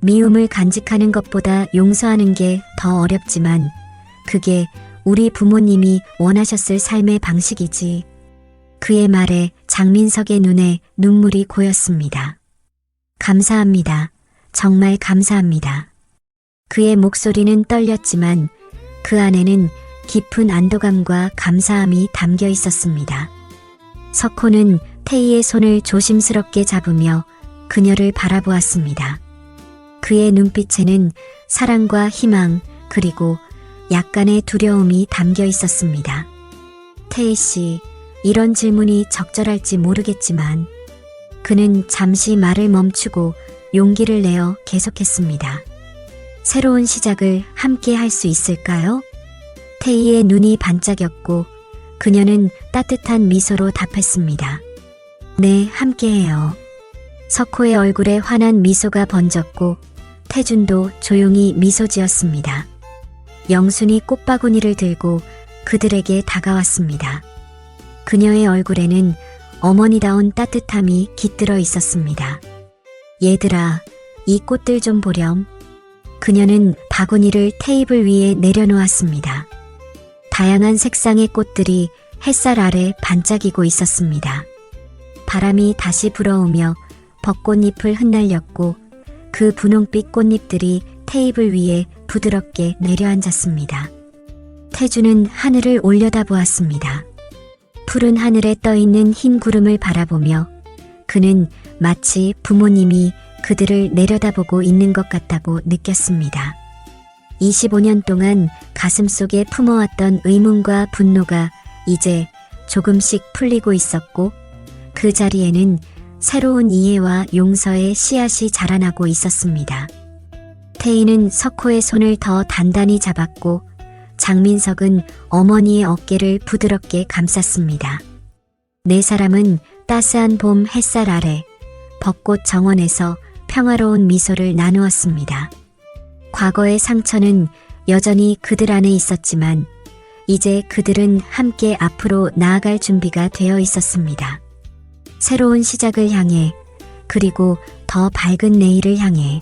미움을 간직하는 것보다 용서하는 게 더 어렵지만 그게 우리 부모님이 원하셨을 삶의 방식이지. 그의 말에 장민석의 눈에 눈물이 고였습니다. 감사합니다. 정말 감사합니다. 그의 목소리는 떨렸지만 그 안에는 깊은 안도감과 감사함이 담겨 있었습니다. 석호는 태희의 손을 조심스럽게 잡으며 그녀를 바라보았습니다. 그의 눈빛에는 사랑과 희망 그리고 약간의 두려움이 담겨 있었습니다. 태희 씨, 이런 질문이 적절할지 모르겠지만 그는 잠시 말을 멈추고 용기를 내어 계속했습니다. 새로운 시작을 함께 할 수 있을까요? 태희의 눈이 반짝였고 그녀는 따뜻한 미소로 답했습니다. 네, 함께해요. 석호의 얼굴에 환한 미소가 번졌고 태준도 조용히 미소 지었습니다. 영순이 꽃바구니를 들고 그들에게 다가왔습니다. 그녀의 얼굴에는 어머니다운 따뜻함이 깃들어 있었습니다. 얘들아, 이 꽃들 좀 보렴. 그녀는 바구니를 테이블 위에 내려놓았습니다. 다양한 색상의 꽃들이 햇살 아래 반짝이고 있었습니다. 바람이 다시 불어오며 벚꽃잎을 흩날렸고 그 분홍빛 꽃잎들이 테이블 위에 부드럽게 내려앉았습니다. 태주는 하늘을 올려다보았습니다. 푸른 하늘에 떠있는 흰 구름을 바라보며 그는 마치 부모님이 그들을 내려다보고 있는 것 같다고 느꼈습니다. 25년 동안 가슴속에 품어왔던 의문과 분노가 이제 조금씩 풀리고 있었고 그 자리에는 새로운 이해와 용서의 씨앗이 자라나고 있었습니다. 태희는 석호의 손을 더 단단히 잡았고 장민석은 어머니의 어깨를 부드럽게 감쌌습니다. 네 사람은 따스한 봄 햇살 아래 벚꽃 정원에서 평화로운 미소를 나누었습니다. 과거의 상처는 여전히 그들 안에 있었지만 이제 그들은 함께 앞으로 나아갈 준비가 되어 있었습니다. 새로운 시작을 향해 그리고 더 밝은 내일을 향해